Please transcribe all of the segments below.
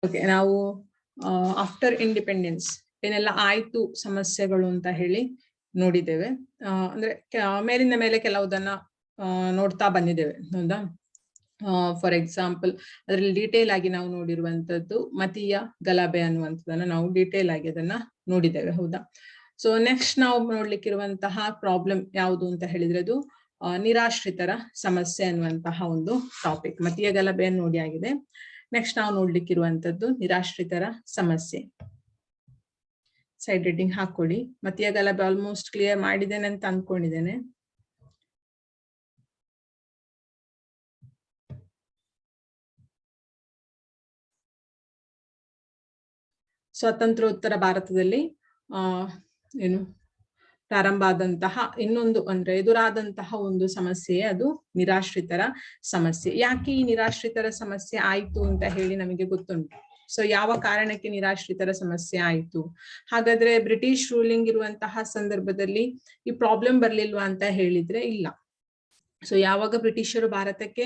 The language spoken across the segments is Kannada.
ಓಕೆ, ನಾವು ಆಫ್ಟರ್ ಇಂಡಿಪೆಂಡೆನ್ಸ್ ಏನೆಲ್ಲ ಆಯ್ತು ಸಮಸ್ಯೆಗಳು ಅಂತ ಹೇಳಿ ನೋಡಿದ್ದೇವೆ. ಅಂದ್ರೆ ಮೇಲಿಂದ ಮೇಲೆ ಕೆಲವುದನ್ನ ನೋಡ್ತಾ ಬಂದಿದ್ದೇವೆ, ಹೌದಾ. ಫಾರ್ ಎಕ್ಸಾಂಪಲ್ ಅದರಲ್ಲಿ ಡೀಟೇಲ್ ಆಗಿ ನಾವು ನೋಡಿರುವಂತದ್ದು ಮತೀಯ ಗಲಭೆ ಅನ್ನುವಂಥದ್ದನ್ನ ನಾವು ಡೀಟೇಲ್ ಆಗಿ ಅದನ್ನ ನೋಡಿದ್ದೇವೆ, ಹೌದಾ. ಸೊ ನೆಕ್ಸ್ಟ್ ನಾವು ನೋಡ್ಲಿಕ್ಕಿರುವಂತಹ ಪ್ರಾಬ್ಲಮ್ ಯಾವುದು ಅಂತ ಹೇಳಿದ್ರೆ ಅದು ನಿರಾಶ್ರಿತರ ಸಮಸ್ಯೆ ಅನ್ನುವಂತಹ ಒಂದು ಟಾಪಿಕ್. ಮತೀಯ ಗಲಭೆಯನ್ನು ನೋಡಿ ಆಗಿದೆ. ನೆಕ್ಸ್ಟ್ ನಾವು ನೋಡ್ಲಿಕ್ಕಿರುವಂತದ್ದು ನಿರಾಶ್ರಿತರ ಸಮಸ್ಯೆ. ಸೈಡ್ ಹೆಡ್ಡಿಂಗ್ ಹಾಕೊಳ್ಳಿ. ಮತೀಯ ಗಲಭೆ ಆಲ್ಮೋಸ್ಟ್ ಕ್ಲಿಯರ್ ಮಾಡಿದ್ದೇನೆ ಅಂತ ಅನ್ಕೊಂಡಿದ್ದೇನೆ. ಸ್ವಾತಂತ್ರ್ಯೋತ್ತರ ಭಾರತದಲ್ಲಿ ಏನು ಪ್ರಾರಂಭ ಆದಂತಹ ಇನ್ನೊಂದು ಅಂದ್ರೆ ಎದುರಾದಂತಹ ಒಂದು ಸಮಸ್ಯೆ ಅದು ನಿರಾಶ್ರಿತರ ಸಮಸ್ಯೆ. ಯಾಕೆ ಈ ನಿರಾಶ್ರಿತರ ಸಮಸ್ಯೆ ಆಯ್ತು ಅಂತ ಹೇಳಿ ನಮಗೆ ಗೊತ್ತುಂಟು. ಸೊ ಯಾವ ಕಾರಣಕ್ಕೆ ನಿರಾಶ್ರಿತರ ಸಮಸ್ಯೆ ಆಯ್ತು? ಹಾಗಾದ್ರೆ ಬ್ರಿಟಿಷ್ ರೂಲಿಂಗ್ ಇರುವಂತಹ ಸಂದರ್ಭದಲ್ಲಿ ಈ ಪ್ರಾಬ್ಲಮ್ ಬರ್ಲಿಲ್ವಾ ಅಂತ ಹೇಳಿದ್ರೆ ಇಲ್ಲ. ಸೊ ಯಾವಾಗ ಬ್ರಿಟಿಷರು ಭಾರತಕ್ಕೆ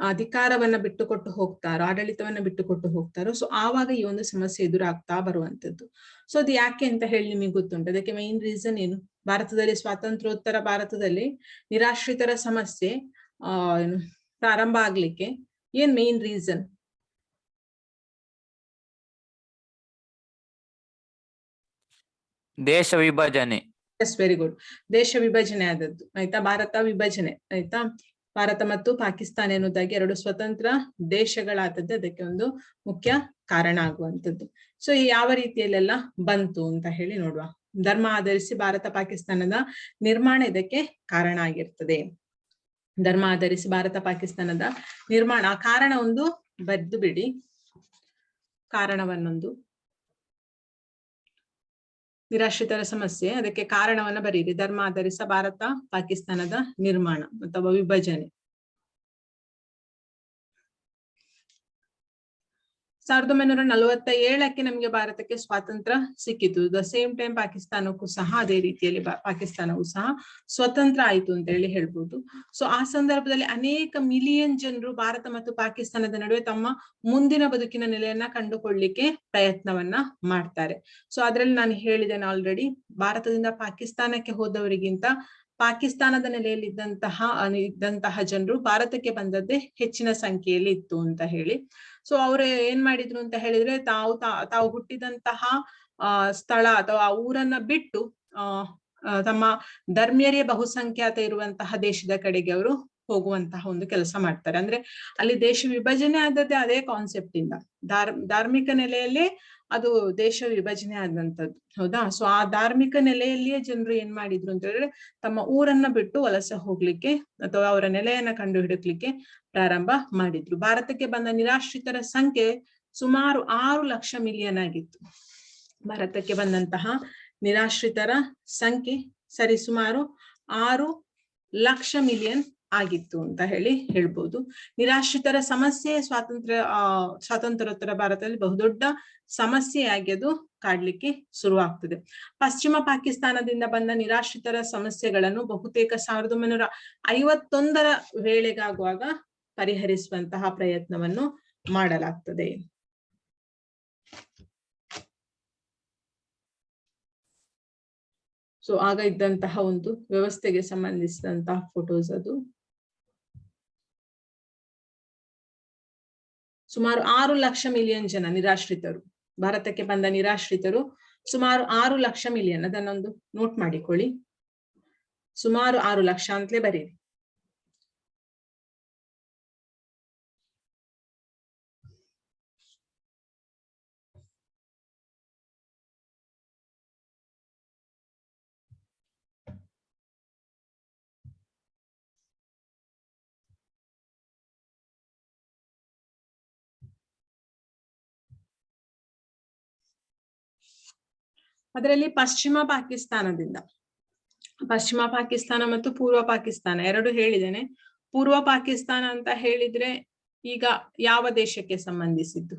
ಅಧಿಕಾರವನ್ನ ಬಿಟ್ಟುಕೊಟ್ಟು ಹೋಗ್ತಾರೋ, ಆಡಳಿತವನ್ನ ಬಿಟ್ಟುಕೊಟ್ಟು ಹೋಗ್ತಾರೋ, ಸೊ ಆವಾಗ ಈ ಒಂದು ಸಮಸ್ಯೆ ಎದುರಾಗ್ತಾ ಬರುವಂತದ್ದು. ಸೊ ಅದು ಯಾಕೆ ಅಂತ ಹೇಳಿ ನಿಮಗೆ ಗೊತ್ತುಂಟು. ಅದಕ್ಕೆ ಮೈನ್ ರೀಸನ್ ಏನು? ಭಾರತದಲ್ಲಿ ಸ್ವಾತಂತ್ರ್ಯೋತ್ತರ ಭಾರತದಲ್ಲಿ ನಿರಾಶ್ರಿತರ ಸಮಸ್ಯೆ ಪ್ರಾರಂಭ ಆಗ್ಲಿಕ್ಕೆ ಏನ್ ಮೈನ್ ರೀಸನ್? ದೇಶ ವಿಭಜನೆ. Yes, very good. ದೇಶ ವಿಭಜನೆ ಆದದ್ದು, ಆಯ್ತಾ. ಭಾರತ ವಿಭಜನೆ, ಆಯ್ತಾ. ಭಾರತ ಮತ್ತು ಪಾಕಿಸ್ತಾನ ಎನ್ನುವುದಾಗಿ ಎರಡು ಸ್ವತಂತ್ರ ದೇಶಗಳಾದದ್ದು ಅದಕ್ಕೆ ಒಂದು ಮುಖ್ಯ ಕಾರಣ ಆಗುವಂಥದ್ದು. ಸೊ ಯಾವ ರೀತಿಯಲ್ಲೆಲ್ಲ ಬಂತು ಅಂತ ಹೇಳಿ ನೋಡುವ. ಧರ್ಮ ಆಧರಿಸಿ ಭಾರತ ಪಾಕಿಸ್ತಾನದ ನಿರ್ಮಾಣ ಇದಕ್ಕೆ ಕಾರಣ ಆಗಿರ್ತದೆ. ಧರ್ಮ ಆಧರಿಸಿ ಭಾರತ ಪಾಕಿಸ್ತಾನದ ನಿರ್ಮಾಣ, ಆ ಕಾರಣ ಒಂದು ಬರೆದು ಬಿಡಿ, ಕಾರಣವನ್ನೊಂದು. ನಿರಾಶ್ರಿತರ ಸಮಸ್ಯೆ, ಅದಕ್ಕೆ ಕಾರಣವನ್ನ ಬರೀರಿ. ಧರ್ಮ ಆಧರಿಸ ಭಾರತ ಪಾಕಿಸ್ತಾನದ ನಿರ್ಮಾಣ ಅಥವಾ ವಿಭಜನೆ. 1947ಕ್ಕೆ ನಮಗೆ ಭಾರತಕ್ಕೆ ಸ್ವಾತಂತ್ರ್ಯ ಸಿಕ್ಕಿತು. ದ ಸೇಮ್ ಟೈಮ್ ಪಾಕಿಸ್ತಾನಕ್ಕೂ ಸಹ ಅದೇ ರೀತಿಯಲ್ಲಿ ಪಾಕಿಸ್ತಾನವೂ ಸಹ ಸ್ವತಂತ್ರ ಆಯ್ತು ಅಂತ ಹೇಳಿ ಹೇಳ್ಬೋದು. ಸೊ ಆ ಸಂದರ್ಭದಲ್ಲಿ ಅನೇಕ ಮಿಲಿಯನ್ ಜನರು ಭಾರತ ಮತ್ತು ಪಾಕಿಸ್ತಾನದ ನಡುವೆ ತಮ್ಮ ಮುಂದಿನ ಬದುಕಿನ ನೆಲೆಯನ್ನ ಕಂಡುಕೊಳ್ಳಿಕ್ಕೆ ಪ್ರಯತ್ನವನ್ನ ಮಾಡ್ತಾರೆ. ಸೊ ಅದ್ರಲ್ಲಿ ನಾನು ಹೇಳಿದ್ದೇನೆ ಆಲ್ರೆಡಿ, ಭಾರತದಿಂದ ಪಾಕಿಸ್ತಾನಕ್ಕೆ ಹೋದವರಿಗಿಂತ ಪಾಕಿಸ್ತಾನದ ನೆಲೆಯಲ್ಲಿ ಇದ್ದಂತಹ ಜನರು ಭಾರತಕ್ಕೆ ಬಂದದ್ದೇ ಹೆಚ್ಚಿನ ಸಂಖ್ಯೆಯಲ್ಲಿ ಇತ್ತು ಅಂತ ಹೇಳಿ. ಸೊ ಅವ್ರು ಏನ್ ಮಾಡಿದ್ರು ಅಂತ ಹೇಳಿದ್ರೆ, ತಾವು ಹುಟ್ಟಿದಂತಹ ಸ್ಥಳ ಅಥವಾ ಆ ಊರನ್ನ ಬಿಟ್ಟು ತಮ್ಮ ಧರ್ಮೀಯರೇ ಬಹುಸಂಖ್ಯಾತ ಇರುವಂತಹ ದೇಶದ ಕಡೆಗೆ ಅವರು ಹೋಗುವಂತಹ ಒಂದು ಕೆಲಸ ಮಾಡ್ತಾರೆ. ಅಂದ್ರೆ ಅಲ್ಲಿ ದೇಶ ವಿಭಜನೆ ಆದದ್ದೇ ಅದೇ ಕಾನ್ಸೆಪ್ಟ್ ಇಂದ. ಧಾರ್ಮಿಕ ನೆಲೆಯಲ್ಲೇ ಅದು ದೇಶ ವಿಭಜನೆ ಆದಂತದ್ದು, ಹೌದಾ. ಸೊ ಆ ಧಾರ್ಮಿಕ ನೆಲೆಯಲ್ಲಿಯೇ ಜನರು ಏನ್ ಮಾಡಿದ್ರು ಅಂತ ಹೇಳಿದ್ರೆ, ತಮ್ಮ ಊರನ್ನ ಬಿಟ್ಟು ವಲಸೆ ಹೋಗ್ಲಿಕ್ಕೆ ಅಥವಾ ಅವರ ನೆಲೆಯನ್ನ ಕಂಡು ಹಿಡಿಕ್ಲಿಕ್ಕೆ ಪ್ರಾರಂಭ ಮಾಡಿದ್ರು. ಭಾರತಕ್ಕೆ ಬಂದ ನಿರಾಶ್ರಿತರ ಸಂಖ್ಯೆ ಸುಮಾರು 6 ಲಕ್ಷ ಮಿಲಿಯನ್ ಆಗಿತ್ತು. ಭಾರತಕ್ಕೆ ಬಂದಂತಹ ನಿರಾಶ್ರಿತರ ಸಂಖ್ಯೆ ಸರಿಸುಮಾರು 6 ಲಕ್ಷ ಮಿಲಿಯನ್ ಆಗಿತ್ತು ಅಂತ ಹೇಳಿ ಹೇಳ್ಬೋದು. ನಿರಾಶ್ರಿತರ ಸಮಸ್ಯೆ ಸ್ವಾತಂತ್ರ್ಯೋತ್ತರ ಭಾರತದಲ್ಲಿ ಬಹುದೊಡ್ಡ ಸಮಸ್ಯೆಯಾಗಿ ಅದು ಕಾಡ್ಲಿಕ್ಕೆ ಶುರುವಾಗ್ತದೆ. ಪಶ್ಚಿಮ ಪಾಕಿಸ್ತಾನದಿಂದ ಬಂದ ನಿರಾಶ್ರಿತರ ಸಮಸ್ಯೆಗಳನ್ನು ಬಹುತೇಕ 1951ರ ವೇಳೆಗಾಗುವಾಗ ಪರಿಹರಿಸುವಂತಹ ಪ್ರಯತ್ನವನ್ನು ಮಾಡಲಾಗ್ತದೆ. ಸೊ ಆಗ ಇದ್ದಂತಹ ಒಂದು ವ್ಯವಸ್ಥೆಗೆ ಸಂಬಂಧಿಸಿದಂತಹ ಫೋಟೋಸ್ ಅದು. ಸುಮಾರು 6 ಲಕ್ಷ ಮಿಲಿಯನ್ ಜನ ನಿರಾಶ್ರಿತರು, ಭಾರತಕ್ಕೆ ಬಂದ ನಿರಾಶ್ರಿತರು ಸುಮಾರು 6 ಲಕ್ಷ ಮಿಲಿಯನ್. ಅದನ್ನೊಂದು ನೋಟ್ ಮಾಡಿಕೊಳ್ಳಿ, ಸುಮಾರು 6 ಲಕ್ಷ ಅಂತಲೇ ಬರೀರಿ. ಅದರಲ್ಲಿ ಪಶ್ಚಿಮ ಪಾಕಿಸ್ತಾನ ಮತ್ತು ಪೂರ್ವ ಪಾಕಿಸ್ತಾನ ಎರಡು ಹೇಳಿದ್ದೇನೆ. ಪೂರ್ವ ಪಾಕಿಸ್ತಾನ ಅಂತ ಹೇಳಿದ್ರೆ ಈಗ ಯಾವ ದೇಶಕ್ಕೆ ಸಂಬಂಧಿಸಿದ್ದು?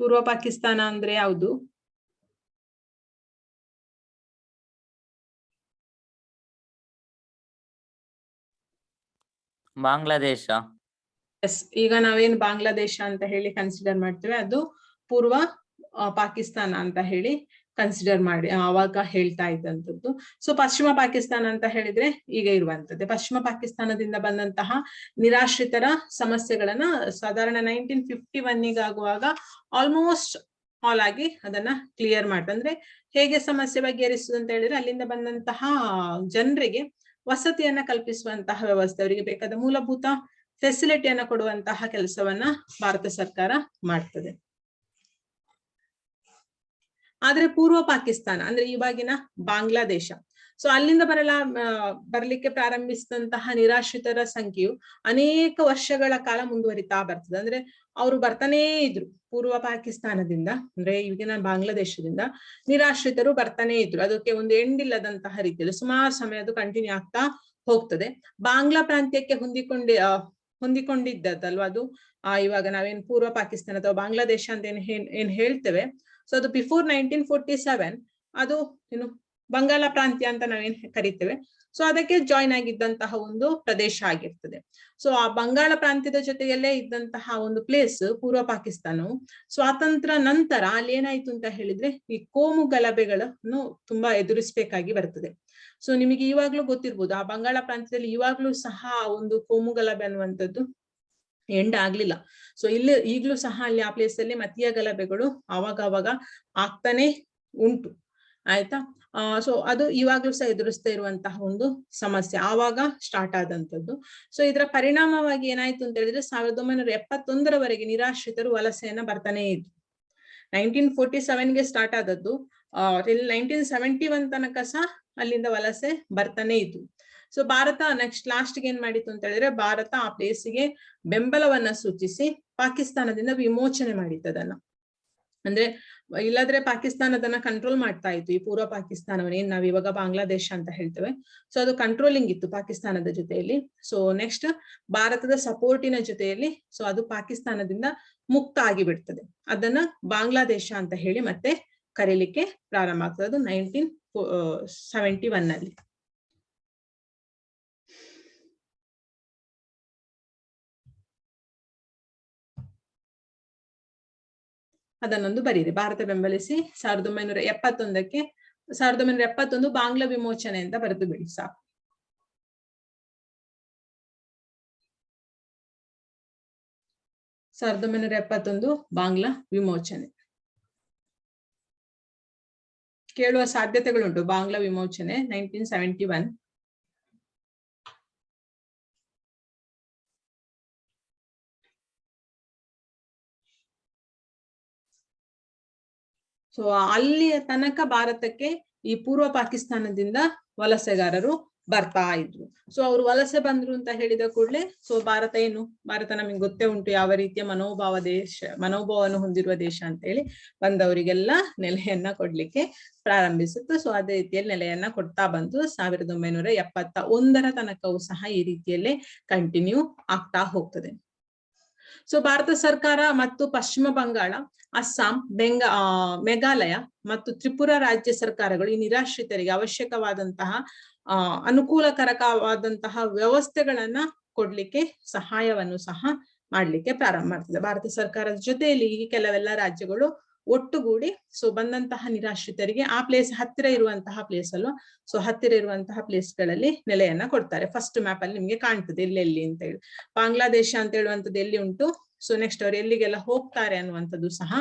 ಪೂರ್ವ ಪಾಕಿಸ್ತಾನ ಅಂದ್ರೆ ಯಾವುದು? ಬಾಂಗ್ಲಾದೇಶ. ಎಸ್, ಈಗ ನಾವೇನ್ ಬಾಂಗ್ಲಾದೇಶ ಅಂತ ಹೇಳಿ ಕನ್ಸಿಡರ್ ಮಾಡ್ತೇವೆ ಅದು ಪೂರ್ವ ಪಾಕಿಸ್ತಾನ ಅಂತ ಹೇಳಿ ಕನ್ಸಿಡರ್ ಮಾಡಿ ಅವಾಗ ಹೇಳ್ತಾ ಇದ್ದಂಥದ್ದು. ಸೊ ಪಶ್ಚಿಮ ಪಾಕಿಸ್ತಾನ ಅಂತ ಹೇಳಿದ್ರೆ ಈಗ ಇರುವಂತದ್ದು. ಪಶ್ಚಿಮ ಪಾಕಿಸ್ತಾನದಿಂದ ಬಂದಂತಹ ನಿರಾಶ್ರಿತರ ಸಮಸ್ಯೆಗಳನ್ನ ಸಾಧಾರಣ 1951 ಆಗುವಾಗ ಆಲ್ಮೋಸ್ಟ್ ಆಲ್ ಆಗಿ ಅದನ್ನ ಕ್ಲಿಯರ್ ಮಾಡ್ತಾರೆ. ಅಂದ್ರೆ ಹೇಗೆ ಸಮಸ್ಯೆ ಬಗೆಹರಿಸುದು ಅಂತ ಹೇಳಿದ್ರೆ ಅಲ್ಲಿಂದ ಬಂದಂತಹ ಜನರಿಗೆ ವಸತಿಯನ್ನ ಕಲ್ಪಿಸುವಂತಹ ವ್ಯವಸ್ಥೆ, ಅವರಿಗೆ ಬೇಕಾದ ಮೂಲಭೂತ ಫೆಸಿಲಿಟಿಯನ್ನ ಕೊಡುವಂತಹ ಕೆಲಸವನ್ನ ಭಾರತ ಸರ್ಕಾರ ಮಾಡ್ತದೆ. ಆದ್ರೆ ಪೂರ್ವ ಪಾಕಿಸ್ತಾನ ಅಂದ್ರೆ ಇವಾಗಿನ ಬಾಂಗ್ಲಾದೇಶ, ಸೊ ಅಲ್ಲಿಂದ ಬರ್ಲಿಕ್ಕೆ ಪ್ರಾರಂಭಿಸಿದಂತಹ ನಿರಾಶ್ರಿತರ ಸಂಖ್ಯೆಯು ಅನೇಕ ವರ್ಷಗಳ ಕಾಲ ಮುಂದುವರಿತಾ ಬರ್ತದೆ. ಅಂದ್ರೆ ಅವರು ಬರ್ತಾನೇ ಇದ್ರು ಪೂರ್ವ ಪಾಕಿಸ್ತಾನದಿಂದ, ಅಂದ್ರೆ ಈಗಿನ ಬಾಂಗ್ಲಾದೇಶದಿಂದ ನಿರಾಶ್ರಿತರು ಬರ್ತಾನೆ ಇದ್ರು. ಅದಕ್ಕೆ ಒಂದು ಎಂಡ್ ಇಲ್ಲದಂತಹ ರೀತಿಯಲ್ಲಿ ಸುಮಾರು ಸಮಯ ಅದು ಕಂಟಿನ್ಯೂ ಆಗ್ತಾ ಹೋಗ್ತದೆ. ಬಾಂಗ್ಲಾ ಪ್ರಾಂತ್ಯಕ್ಕೆ ಹೊಂದಿಕೊಂಡಿದ್ದಲ್ವಾ ಅದು. ಇವಾಗ ನಾವೇನ್ ಪೂರ್ವ ಪಾಕಿಸ್ತಾನ ಅಥವಾ ಬಾಂಗ್ಲಾದೇಶ ಅಂತ ಏನ್ ಹೇಳ್ತೇವೆ, ಸೊ ಅದು ಬಿಫೋರ್ 1947 ಅದು ಏನು ಬಂಗಾಳ ಪ್ರಾಂತ್ಯ ಅಂತ ನಾವೇನ್ ಕರಿತೇವೆ. ಸೊ ಅದಕ್ಕೆ ಜಾಯಿನ್ ಆಗಿದ್ದಂತಹ ಒಂದು ಪ್ರದೇಶ ಆಗಿರ್ತದೆ. ಸೊ ಆ ಬಂಗಾಳ ಪ್ರಾಂತ್ಯದ ಜೊತೆಯಲ್ಲೇ ಇದ್ದಂತಹ ಒಂದು ಪ್ಲೇಸ್ ಪೂರ್ವ ಪಾಕಿಸ್ತಾನವು ಸ್ವಾತಂತ್ರ್ಯ ನಂತರ ಅಲ್ಲಿ ಏನಾಯ್ತು ಅಂತ ಹೇಳಿದ್ರೆ ಈ ಕೋಮು ಗಲಭೆಗಳನ್ನು ತುಂಬಾ ಎದುರಿಸಬೇಕಾಗಿ ಬರ್ತದೆ. ಸೊ ನಿಮಗೆ ಇವಾಗ್ಲೂ ಗೊತ್ತಿರ್ಬೋದು, ಆ ಬಂಗಾಳ ಪ್ರಾಂತ್ಯದಲ್ಲಿ ಇವಾಗ್ಲೂ ಸಹ ಒಂದು ಕೋಮು ಗಲಭೆ ಅನ್ನುವಂಥದ್ದು ಎಂಡ್ ಆಗ್ಲಿಲ್ಲ. ಸೊ ಇಲ್ಲಿ ಈಗ್ಲೂ ಸಹ ಅಲ್ಲಿ ಆ ಪ್ಲೇಸ್ ಅಲ್ಲಿ ಮತೀಯ ಗಲಭೆಗಳು ಅವಾಗ ಆಗ್ತಾನೆ ಉಂಟು, ಆಯ್ತಾ. ಸೊ ಅದು ಇವಾಗ್ಲೂ ಸಹ ಎದುರಿಸ್ತಾ ಇರುವಂತಹ ಒಂದು ಸಮಸ್ಯೆ ಆವಾಗ ಸ್ಟಾರ್ಟ್ ಆದಂತದ್ದು. ಸೊ ಇದರ ಪರಿಣಾಮವಾಗಿ ಏನಾಯ್ತು ಅಂತ ಹೇಳಿದ್ರೆ 1971 ನಿರಾಶ್ರಿತರು ವಲಸೆಯನ್ನ ಬರ್ತಾನೆ ಇದ್ರು. 1947ಗೆ ಸ್ಟಾರ್ಟ್ ಆದದ್ದು 1971 ತನಕ ಸಹ ಅಲ್ಲಿಂದ ವಲಸೆ ಬರ್ತಾನೆ ಇತ್ತು. ಸೊ ಭಾರತ ನೆಕ್ಸ್ಟ್ ಲಾಸ್ಟ್ಗೆ ಏನ್ ಮಾಡಿತ್ತು ಅಂತ ಹೇಳಿದ್ರೆ ಭಾರತ ಆ ಪ್ಲೇಸಿಗೆ ಬೆಂಬಲವನ್ನ ಸೂಚಿಸಿ ಪಾಕಿಸ್ತಾನದಿಂದ ವಿಮೋಚನೆ ಮಾಡಿತ್ತು ಅದನ್ನ. ಅಂದ್ರೆ ಇಲ್ಲಾದ್ರೆ ಪಾಕಿಸ್ತಾನ ಅದನ್ನ ಕಂಟ್ರೋಲ್ ಮಾಡ್ತಾ ಇತ್ತು, ಈ ಪೂರ್ವ ಪಾಕಿಸ್ತಾನವನ್ನ ಏನ್ ನಾವ್ ಇವಾಗ ಬಾಂಗ್ಲಾದೇಶ ಅಂತ ಹೇಳ್ತೇವೆ. ಸೊ ಅದು ಕಂಟ್ರೋಲಿಂಗ್ ಇತ್ತು ಪಾಕಿಸ್ತಾನದ ಜೊತೆಯಲ್ಲಿ. ಸೊ ನೆಕ್ಸ್ಟ್ ಭಾರತದ ಸಪೋರ್ಟಿನ ಜೊತೆಯಲ್ಲಿ ಸೊ ಅದು ಪಾಕಿಸ್ತಾನದಿಂದ ಮುಕ್ತ ಆಗಿ ಬಿಡ್ತದೆ. ಅದನ್ನ ಬಾಂಗ್ಲಾದೇಶ ಅಂತ ಹೇಳಿ ಮತ್ತೆ ಕರೀಲಿಕ್ಕೆ ಪ್ರಾರಂಭ ಆಗ್ತದೆ. ಅದು 1971 ಅಲ್ಲಿ. ಅದನ್ನೊಂದು ಬರೀರಿ. ಭಾರತ ಬೆಂಬಲಿಸಿ 1971 ಬಾಂಗ್ಲಾ ವಿಮೋಚನೆ ಅಂತ ಬರೆದು ಬಿಡಿ ಸಾಕು. 1971 ಬಾಂಗ್ಲಾ ವಿಮೋಚನೆ ಕೇಳುವ ಸಾಧ್ಯತೆಗಳುಂಟು. ಬಾಂಗ್ಲಾ ವಿಮೋಚನೆ 1971. ಸೊ ಅಲ್ಲಿಯ ತನಕ ಭಾರತಕ್ಕೆ ಈ ಪೂರ್ವ ಪಾಕಿಸ್ತಾನದಿಂದ ವಲಸೆಗಾರರು ಬರ್ತಾ ಇದ್ರು. ಸೊ ಅವ್ರು ವಲಸೆ ಬಂದ್ರು ಅಂತ ಹೇಳಿದ ಕೂಡಲೇ ಸೊ ಭಾರತ ನಮಗೆ ಗೊತ್ತೇ ಉಂಟು ಯಾವ ರೀತಿಯ ಮನೋಭಾವವನ್ನು ಹೊಂದಿರುವ ದೇಶ ಅಂತ ಹೇಳಿ. ಬಂದವರಿಗೆಲ್ಲ ನೆಲೆಯನ್ನ ಕೊಡ್ಲಿಕ್ಕೆ ಪ್ರಾರಂಭಿಸಿತ್ತು. ಸೊ ಅದೇ ರೀತಿಯಲ್ಲಿ ನೆಲೆಯನ್ನ ಕೊಡ್ತಾ ಬಂತು. 1971 ತನಕವೂ ಸಹ ಈ ರೀತಿಯಲ್ಲೇ ಕಂಟಿನ್ಯೂ ಆಗ್ತಾ ಹೋಗ್ತದೆ. ಸೊ ಭಾರತ ಸರ್ಕಾರ ಮತ್ತು ಪಶ್ಚಿಮ ಬಂಗಾಳ, ಅಸ್ಸಾಂ, ಮೇಘಾಲಯ ಮತ್ತು ತ್ರಿಪುರಾ ರಾಜ್ಯ ಸರ್ಕಾರಗಳು ಈ ನಿರಾಶ್ರಿತರಿಗೆ ಅವಶ್ಯಕವಾದಂತಹ ಅನುಕೂಲಕರವಾದಂತಹ ವ್ಯವಸ್ಥೆಗಳನ್ನ ಕೊಡ್ಲಿಕ್ಕೆ ಸಹಾಯವನ್ನು ಸಹ ಮಾಡ್ಲಿಕ್ಕೆ ಪ್ರಾರಂಭ ಮಾಡ್ತದೆ. ಭಾರತ ಸರ್ಕಾರದ ಜೊತೆಯಲ್ಲಿ ಈ ಕೆಲವೆಲ್ಲ ರಾಜ್ಯಗಳು ಒಟ್ಟುಗೂಡಿ ಸೊ ಬಂದಂತಹ ನಿರಾಶ್ರಿತರಿಗೆ ಆ ಪ್ಲೇಸ್ ಹತ್ತಿರ ಇರುವಂತಹ ಪ್ಲೇಸ್ ಅಲ್ವಾ, ಸೊ ಹತ್ತಿರ ಇರುವಂತಹ ಪ್ಲೇಸ್ಗಳಲ್ಲಿ ನೆಲೆಯನ್ನ ಕೊಡ್ತಾರೆ. ಫಸ್ಟ್ ಮ್ಯಾಪ್ ಅಲ್ಲಿ ನಿಮ್ಗೆ ಕಾಣ್ತದೆ ಎಲ್ಲೆಲ್ಲಿ ಅಂತ ಹೇಳಿ. ಬಾಂಗ್ಲಾದೇಶ ಅಂತ ಹೇಳುವಂಥದ್ದು ಎಲ್ಲಿ ಉಂಟು, ಸೊ ನೆಕ್ಸ್ಟ್ ಅವ್ರು ಎಲ್ಲಿಗೆಲ್ಲ ಹೋಗ್ತಾರೆ ಅನ್ನುವಂಥದ್ದು ಸಹ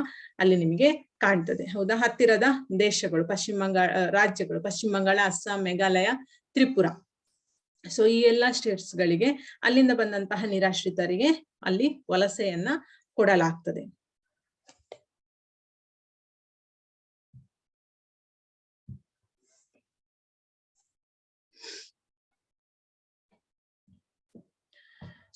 ಅಲ್ಲಿ ನಿಮಗೆ ಕಾಣ್ತದೆ. ಹೌದಾ, ಹತ್ತಿರದ ದೇಶಗಳು ರಾಜ್ಯಗಳು ಪಶ್ಚಿಮ ಬಂಗಾಳ, ಅಸ್ಸಾಂ, ಮೇಘಾಲಯ, ತ್ರಿಪುರಾ. ಸೊ ಈ ಎಲ್ಲಾ ಸ್ಟೇಟ್ಸ್ ಗಳಿಗೆ ಅಲ್ಲಿಂದ ಬಂದಂತಹ ನಿರಾಶ್ರಿತರಿಗೆ ಅಲ್ಲಿ ವಲಸೆಯನ್ನ ಕೊಡಲಾಗ್ತದೆ.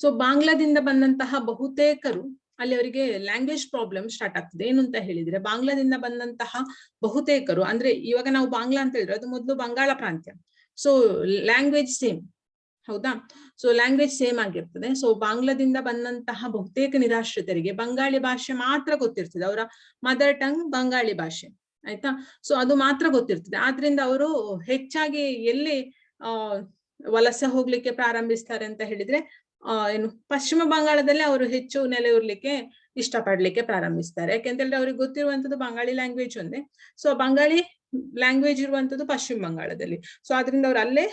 ಸೊ ಬಾಂಗ್ಲಾದಿಂದ ಬಂದಂತಹ ಬಹುತೇಕರು ಅಲ್ಲಿ ಅವರಿಗೆ ಲ್ಯಾಂಗ್ವೇಜ್ ಪ್ರಾಬ್ಲಮ್ ಸ್ಟಾರ್ಟ್ ಆಗ್ತದೆ. ಏನು ಅಂತ ಹೇಳಿದ್ರೆ ಬಾಂಗ್ಲಾದಿಂದ ಬಂದಂತಹ ಬಹುತೇಕರು ಅಂದ್ರೆ ಇವಾಗ ನಾವು ಬಾಂಗ್ಲಾ ಅಂತ ಹೇಳಿದ್ರೆ ಅದು ಮೊದಲು ಬಂಗಾಳ ಪ್ರಾಂತ್ಯ. ಸೊ ಲ್ಯಾಂಗ್ವೇಜ್ ಸೇಮ್, ಹೌದಾ. ಸೊ ಲ್ಯಾಂಗ್ವೇಜ್ ಸೇಮ್ ಆಗಿರ್ತದೆ. ಸೊ ಬಾಂಗ್ಲಾದಿಂದ ಬಂದಂತಹ ಬಹುತೇಕ ನಿರಾಶ್ರಿತರಿಗೆ ಬಂಗಾಳಿ ಭಾಷೆ ಮಾತ್ರ ಗೊತ್ತಿರ್ತದೆ. ಅವರ ಮದರ್ ಟಂಗ್ ಬಂಗಾಳಿ ಭಾಷೆ, ಆಯ್ತಾ. ಸೊ ಅದು ಮಾತ್ರ ಗೊತ್ತಿರ್ತದೆ. ಆದ್ರಿಂದ ಅವರು ಹೆಚ್ಚಾಗಿ ಎಲ್ಲಿ ವಲಸೆ ಹೋಗ್ಲಿಕ್ಕೆ ಪ್ರಾರಂಭಿಸ್ತಾರೆ ಅಂತ ಹೇಳಿದ್ರೆ ಏನು ಪಶ್ಚಿಮ ಬಂಗಾಳದಲ್ಲಿ ಅವರು ಹೆಚ್ಚು ನೆಲೆಯೂರ್ಲಿಕ್ಕೆ ಇಷ್ಟಪಡ್ಲಿಕ್ಕೆ ಪ್ರಾರಂಭಿಸ್ತಾರೆ. ಯಾಕೆಂತೇಳಿದ್ರೆ ಅವ್ರಿಗೆ ಗೊತ್ತಿರುವಂತದ್ದು ಬಂಗಾಳಿ ಲ್ಯಾಂಗ್ವೇಜ್ ಒಂದೇ. ಸೊ ಬಂಗಾಳಿ ಲ್ಯಾಂಗ್ವೇಜ್ ಇರುವಂತದ್ದು ಪಶ್ಚಿಮ ಬಂಗಾಳದಲ್ಲಿ. ಸೊ ಆದ್ರಿಂದ ಅವ್ರು ಅಲ್ಲೇ